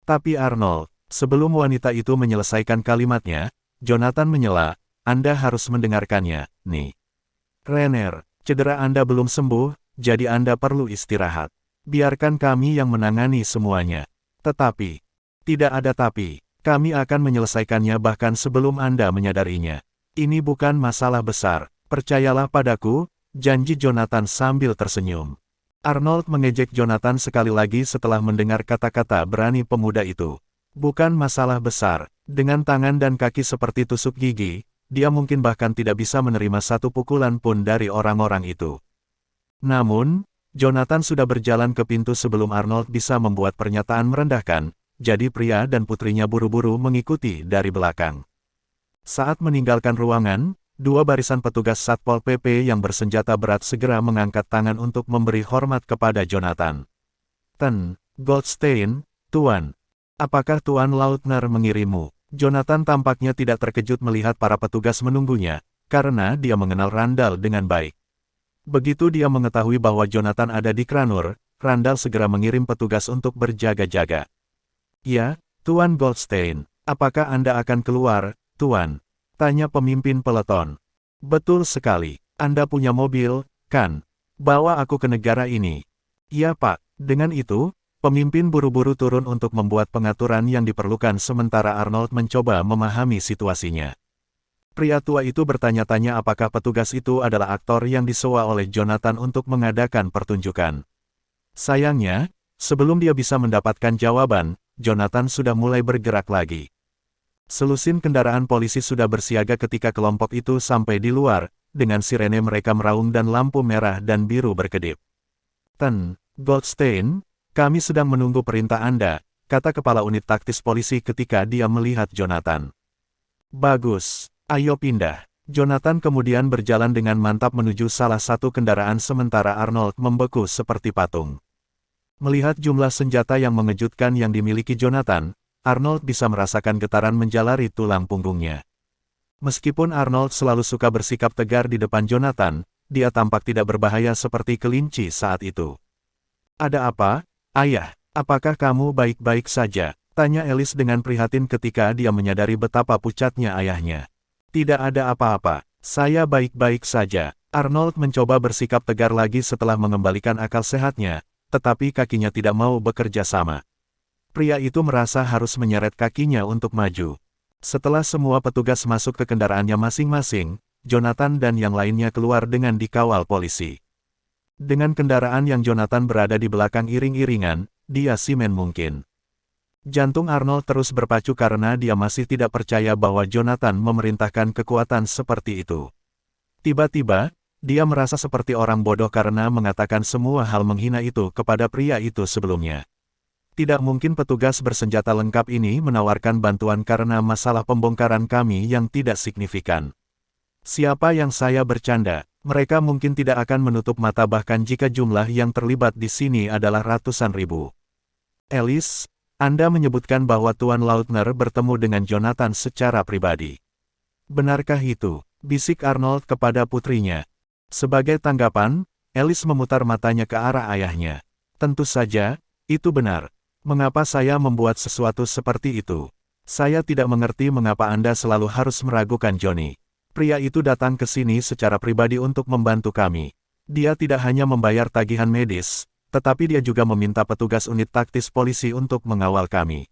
Tapi Arnold, sebelum wanita itu menyelesaikan kalimatnya, Jonathan menyela, Anda harus mendengarkannya, nih. Renner, cedera Anda belum sembuh, jadi Anda perlu istirahat. Biarkan kami yang menangani semuanya. Tetapi, tidak ada tapi. Kami akan menyelesaikannya bahkan sebelum Anda menyadarinya. Ini bukan masalah besar, percayalah padaku, janji Jonathan sambil tersenyum. Arnold mengejek Jonathan sekali lagi setelah mendengar kata-kata berani pemuda itu. Bukan masalah besar, dengan tangan dan kaki seperti tusuk gigi, dia mungkin bahkan tidak bisa menerima satu pukulan pun dari orang-orang itu. Namun, Jonathan sudah berjalan ke pintu sebelum Arnold bisa membuat pernyataan merendahkan. Jadi pria dan putrinya buru-buru mengikuti dari belakang. Saat meninggalkan ruangan, dua barisan petugas Satpol PP yang bersenjata berat segera mengangkat tangan untuk memberi hormat kepada Jonathan. Goldstein, Tuan. Apakah Tuan Lautner mengirimmu? Jonathan tampaknya tidak terkejut melihat para petugas menunggunya, karena dia mengenal Randall dengan baik. Begitu dia mengetahui bahwa Jonathan ada di Kranur, Randall segera mengirim petugas untuk berjaga-jaga. Ya, Tuan Goldstein, apakah Anda akan keluar, Tuan? Tanya pemimpin peleton. Betul sekali, Anda punya mobil, kan? Bawa aku ke negara ini. Iya Pak, dengan itu, pemimpin buru-buru turun untuk membuat pengaturan yang diperlukan sementara Arnold mencoba memahami situasinya. Pria tua itu bertanya-tanya apakah petugas itu adalah aktor yang disewa oleh Jonathan untuk mengadakan pertunjukan. Sayangnya, sebelum dia bisa mendapatkan jawaban, Jonathan sudah mulai bergerak lagi. Selusin kendaraan polisi sudah bersiaga ketika kelompok itu sampai di luar, dengan sirene mereka meraung dan lampu merah dan biru berkedip. Goldstein, kami sedang menunggu perintah Anda, kata kepala unit taktis polisi ketika dia melihat Jonathan. Bagus, ayo pindah. Jonathan kemudian berjalan dengan mantap menuju salah satu kendaraan sementara Arnold membeku seperti patung. Melihat jumlah senjata yang mengejutkan yang dimiliki Jonathan, Arnold bisa merasakan getaran menjalari tulang punggungnya. Meskipun Arnold selalu suka bersikap tegar di depan Jonathan, dia tampak tidak berbahaya seperti kelinci saat itu. Ada apa, Ayah? Apakah kamu baik-baik saja? Tanya Alice dengan prihatin ketika dia menyadari betapa pucatnya ayahnya. Tidak ada apa-apa, saya baik-baik saja. Arnold mencoba bersikap tegar lagi setelah mengembalikan akal sehatnya, tetapi kakinya tidak mau bekerja sama. Pria itu merasa harus menyeret kakinya untuk maju. Setelah semua petugas masuk ke kendaraannya masing-masing, Jonathan dan yang lainnya keluar dengan dikawal polisi. Dengan kendaraan yang Jonathan berada di belakang iring-iringan, dia simen mungkin. Jantung Arnold terus berpacu karena dia masih tidak percaya bahwa Jonathan memerintahkan kekuatan seperti itu. Tiba-tiba, dia merasa seperti orang bodoh karena mengatakan semua hal menghina itu kepada pria itu sebelumnya. Tidak mungkin petugas bersenjata lengkap ini menawarkan bantuan karena masalah pembongkaran kami yang tidak signifikan. Siapa yang saya bercanda? Mereka mungkin tidak akan menutup mata bahkan jika jumlah yang terlibat di sini adalah ratusan ribu. Alice, Anda menyebutkan bahwa Tuan Lautner bertemu dengan Jonathan secara pribadi. Benarkah itu? Bisik Arnold kepada putrinya. Sebagai tanggapan, Alice memutar matanya ke arah ayahnya. Tentu saja, itu benar. Mengapa saya membuat sesuatu seperti itu? Saya tidak mengerti mengapa Anda selalu harus meragukan Johnny. Pria itu datang ke sini secara pribadi untuk membantu kami. Dia tidak hanya membayar tagihan medis, tetapi dia juga meminta petugas unit taktis polisi untuk mengawal kami.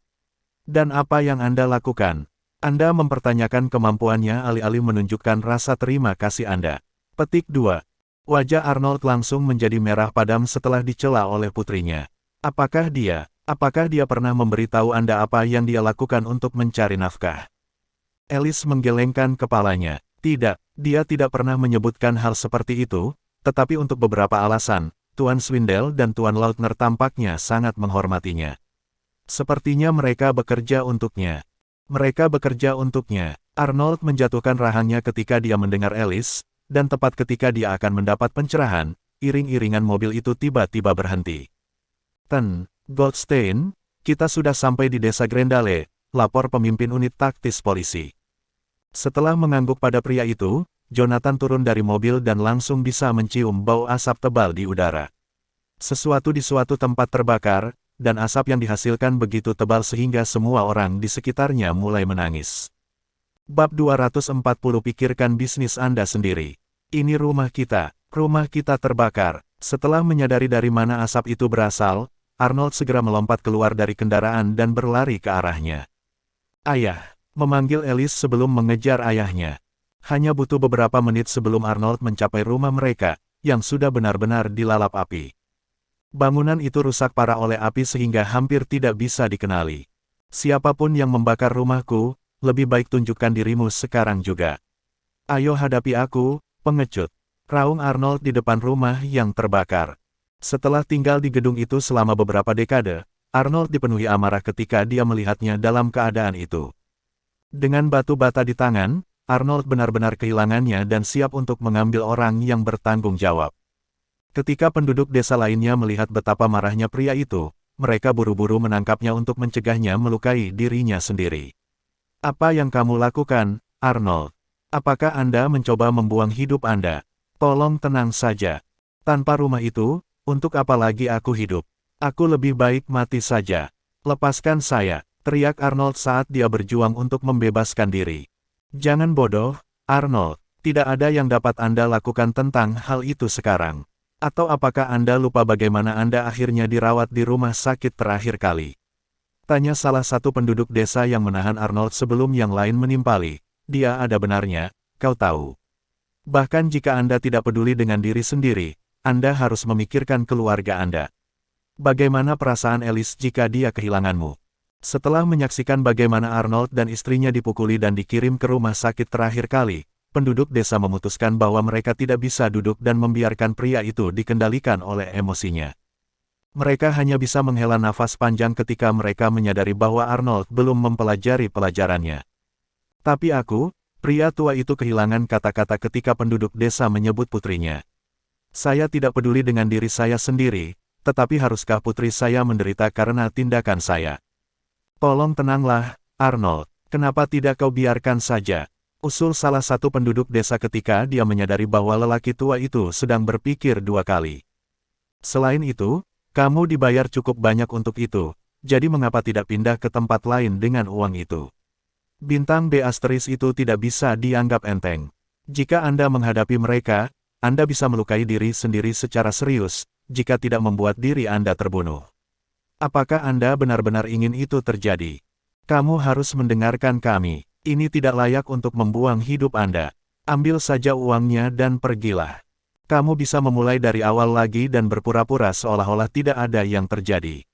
Dan apa yang Anda lakukan? Anda mempertanyakan kemampuannya alih-alih menunjukkan rasa terima kasih Anda. Petik 2. Wajah Arnold langsung menjadi merah padam setelah dicela oleh putrinya. Apakah dia pernah memberitahu Anda apa yang dia lakukan untuk mencari nafkah? Alice menggelengkan kepalanya. Tidak, dia tidak pernah menyebutkan hal seperti itu, tetapi untuk beberapa alasan, Tuan Swindell dan Tuan Lautner tampaknya sangat menghormatinya. Sepertinya mereka bekerja untuknya. Arnold menjatuhkan rahangnya ketika dia mendengar Alice, dan tepat ketika dia akan mendapat pencerahan, iring-iringan mobil itu tiba-tiba berhenti. Goldstein, kita sudah sampai di desa Grendale, lapor pemimpin unit taktis polisi. Setelah mengangguk pada pria itu, Jonathan turun dari mobil dan langsung bisa mencium bau asap tebal di udara. Sesuatu di suatu tempat terbakar, dan asap yang dihasilkan begitu tebal sehingga semua orang di sekitarnya mulai menangis. Bab 240 Pikirkan bisnis Anda sendiri. Ini rumah kita terbakar. Setelah menyadari dari mana asap itu berasal, Arnold segera melompat keluar dari kendaraan dan berlari ke arahnya. Ayah, memanggil Alice sebelum mengejar ayahnya. Hanya butuh beberapa menit sebelum Arnold mencapai rumah mereka, yang sudah benar-benar dilalap api. Bangunan itu rusak parah oleh api sehingga hampir tidak bisa dikenali. Siapapun yang membakar rumahku, lebih baik tunjukkan dirimu sekarang juga. Ayo hadapi aku, pengecut. Raung Arnold di depan rumah yang terbakar. Setelah tinggal di gedung itu selama beberapa dekade, Arnold dipenuhi amarah ketika dia melihatnya dalam keadaan itu. Dengan batu bata di tangan, Arnold benar-benar kehilangannya dan siap untuk mengambil orang yang bertanggung jawab. Ketika penduduk desa lainnya melihat betapa marahnya pria itu, mereka buru-buru menangkapnya untuk mencegahnya melukai dirinya sendiri. Apa yang kamu lakukan, Arnold? Apakah Anda mencoba membuang hidup Anda? Tolong tenang saja. Tanpa rumah itu, untuk apa lagi aku hidup? Aku lebih baik mati saja. Lepaskan saya, teriak Arnold saat dia berjuang untuk membebaskan diri. Jangan bodoh, Arnold. Tidak ada yang dapat Anda lakukan tentang hal itu sekarang. Atau apakah Anda lupa bagaimana Anda akhirnya dirawat di rumah sakit terakhir kali? Tanya salah satu penduduk desa yang menahan Arnold sebelum yang lain menimpali. Dia ada benarnya, kau tahu. Bahkan jika Anda tidak peduli dengan diri sendiri, Anda harus memikirkan keluarga Anda. Bagaimana perasaan Alice jika dia kehilanganmu? Setelah menyaksikan bagaimana Arnold dan istrinya dipukuli dan dikirim ke rumah sakit terakhir kali, penduduk desa memutuskan bahwa mereka tidak bisa duduk dan membiarkan pria itu dikendalikan oleh emosinya. Mereka hanya bisa menghela nafas panjang ketika mereka menyadari bahwa Arnold belum mempelajari pelajarannya. Tapi aku, pria tua itu kehilangan kata-kata ketika penduduk desa menyebut putrinya. Saya tidak peduli dengan diri saya sendiri, tetapi haruskah putri saya menderita karena tindakan saya? Tolong tenanglah, Arnold. Kenapa tidak kau biarkan saja? Usul salah satu penduduk desa ketika dia menyadari bahwa lelaki tua itu sedang berpikir dua kali. Selain itu, kamu dibayar cukup banyak untuk itu, jadi mengapa tidak pindah ke tempat lain dengan uang itu? Bintang B asterisk itu tidak bisa dianggap enteng. Jika Anda menghadapi mereka, Anda bisa melukai diri sendiri secara serius, jika tidak membuat diri Anda terbunuh. Apakah Anda benar-benar ingin itu terjadi? Kamu harus mendengarkan kami. Ini tidak layak untuk membuang hidup Anda. Ambil saja uangnya dan pergilah. Kamu bisa memulai dari awal lagi dan berpura-pura seolah-olah tidak ada yang terjadi.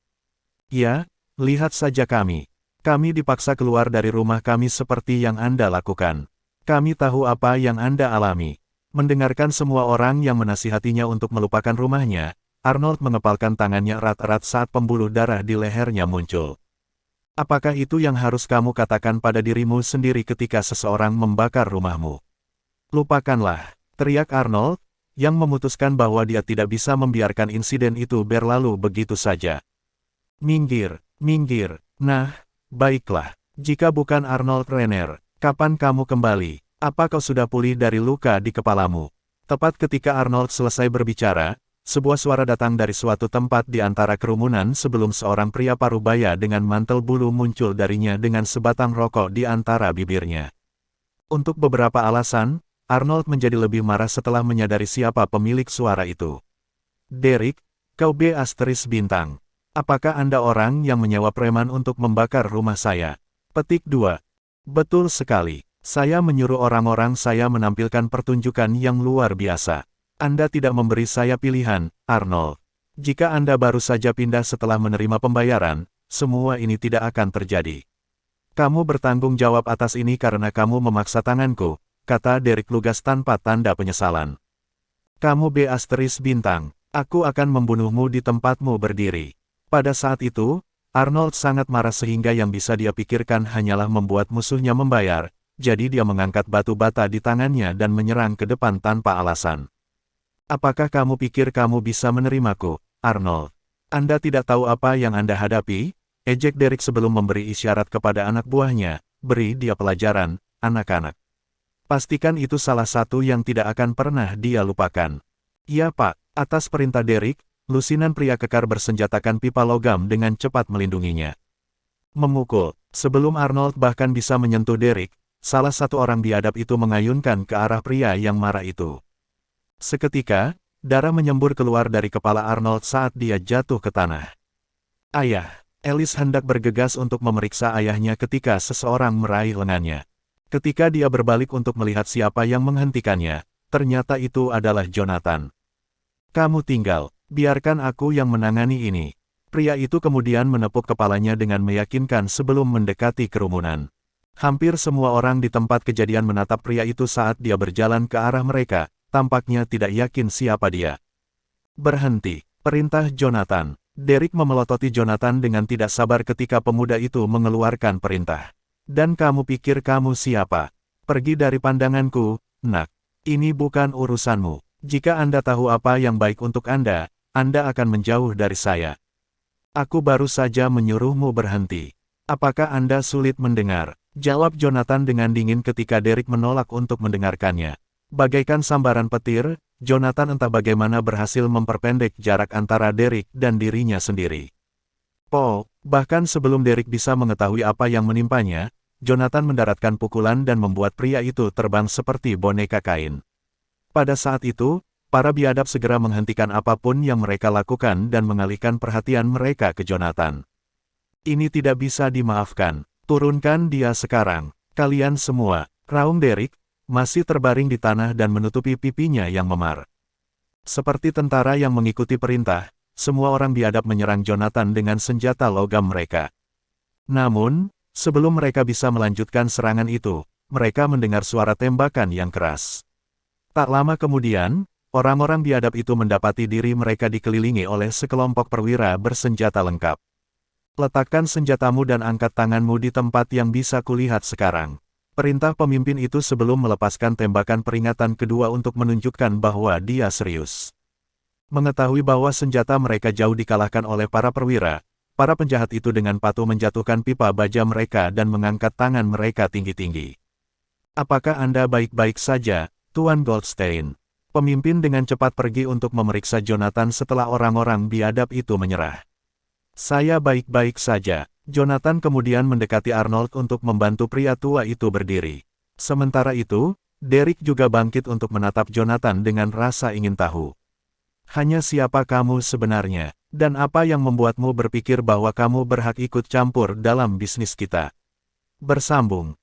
Ya, lihat saja kami. Kami dipaksa keluar dari rumah kami seperti yang Anda lakukan. Kami tahu apa yang Anda alami. Mendengarkan semua orang yang menasihatinya untuk melupakan rumahnya, Arnold mengepalkan tangannya erat-erat saat pembuluh darah di lehernya muncul. Apakah itu yang harus kamu katakan pada dirimu sendiri ketika seseorang membakar rumahmu? Lupakanlah, teriak Arnold, yang memutuskan bahwa dia tidak bisa membiarkan insiden itu berlalu begitu saja. Minggir, minggir. Nah, baiklah. Jika bukan Arnold Renner, kapan kamu kembali? Apa kau sudah pulih dari luka di kepalamu? Tepat ketika Arnold selesai berbicara, sebuah suara datang dari suatu tempat di antara kerumunan sebelum seorang pria parubaya dengan mantel bulu muncul darinya dengan sebatang rokok di antara bibirnya. Untuk beberapa alasan, Arnold menjadi lebih marah setelah menyadari siapa pemilik suara itu. Derek, kau B*. Apakah Anda orang yang menyewa preman untuk membakar rumah saya? Petik 2. Betul sekali. Saya menyuruh orang-orang saya menampilkan pertunjukan yang luar biasa. Anda tidak memberi saya pilihan, Arnold. Jika Anda baru saja pindah setelah menerima pembayaran, semua ini tidak akan terjadi. Kamu bertanggung jawab atas ini karena kamu memaksa tanganku, kata Derek lugas tanpa tanda penyesalan. Kamu B*. Aku akan membunuhmu di tempatmu berdiri. Pada saat itu, Arnold sangat marah sehingga yang bisa dia pikirkan hanyalah membuat musuhnya membayar, jadi dia mengangkat batu bata di tangannya dan menyerang ke depan tanpa alasan. Apakah kamu pikir kamu bisa menerimaku, Arnold? Anda tidak tahu apa yang Anda hadapi? Ejek Derek sebelum memberi isyarat kepada anak buahnya, beri dia pelajaran, anak-anak. Pastikan itu salah satu yang tidak akan pernah dia lupakan. Iya Pak, atas perintah Derek, lusinan pria kekar bersenjatakan pipa logam dengan cepat melindunginya. Memukul, sebelum Arnold bahkan bisa menyentuh Derek, salah satu orang biadab itu mengayunkan ke arah pria yang marah itu. Seketika, darah menyembur keluar dari kepala Arnold saat dia jatuh ke tanah. Ayah, Alice hendak bergegas untuk memeriksa ayahnya ketika seseorang meraih lengannya. Ketika dia berbalik untuk melihat siapa yang menghentikannya, ternyata itu adalah Jonathan. Kamu tinggal, biarkan aku yang menangani ini. Pria itu kemudian menepuk kepalanya dengan meyakinkan sebelum mendekati kerumunan. Hampir semua orang di tempat kejadian menatap pria itu saat dia berjalan ke arah mereka, tampaknya tidak yakin siapa dia. Berhenti, perintah Jonathan. Derek memelototi Jonathan dengan tidak sabar ketika pemuda itu mengeluarkan perintah. Dan kamu pikir kamu siapa? Pergi dari pandanganku, nak. Ini bukan urusanmu. Jika Anda tahu apa yang baik untuk Anda akan menjauh dari saya. Aku baru saja menyuruhmu berhenti. Apakah Anda sulit mendengar? Jawab Jonathan dengan dingin ketika Derek menolak untuk mendengarkannya. Bagaikan sambaran petir, Jonathan entah bagaimana berhasil memperpendek jarak antara Derek dan dirinya sendiri. Paul, bahkan sebelum Derek bisa mengetahui apa yang menimpanya, Jonathan mendaratkan pukulan dan membuat pria itu terbang seperti boneka kain. Pada saat itu, para biadab segera menghentikan apapun yang mereka lakukan dan mengalihkan perhatian mereka ke Jonathan. Ini tidak bisa dimaafkan. Turunkan dia sekarang. Kalian semua, raung Derek, masih terbaring di tanah dan menutupi pipinya yang memar. Seperti tentara yang mengikuti perintah, semua orang biadab menyerang Jonathan dengan senjata logam mereka. Namun, sebelum mereka bisa melanjutkan serangan itu, mereka mendengar suara tembakan yang keras. Tak lama kemudian, orang-orang biadab itu mendapati diri mereka dikelilingi oleh sekelompok perwira bersenjata lengkap. Letakkan senjatamu dan angkat tanganmu di tempat yang bisa kulihat sekarang. Perintah pemimpin itu sebelum melepaskan tembakan peringatan kedua untuk menunjukkan bahwa dia serius. Mengetahui bahwa senjata mereka jauh dikalahkan oleh para perwira, para penjahat itu dengan patuh menjatuhkan pipa baja mereka dan mengangkat tangan mereka tinggi-tinggi. Apakah Anda baik-baik saja, Tuan Goldstein? Pemimpin dengan cepat pergi untuk memeriksa Jonathan setelah orang-orang biadab itu menyerah. Saya baik-baik saja. Jonathan kemudian mendekati Arnold untuk membantu pria tua itu berdiri. Sementara itu, Derek juga bangkit untuk menatap Jonathan dengan rasa ingin tahu. Hanya siapa kamu sebenarnya, dan apa yang membuatmu berpikir bahwa kamu berhak ikut campur dalam bisnis kita? Bersambung.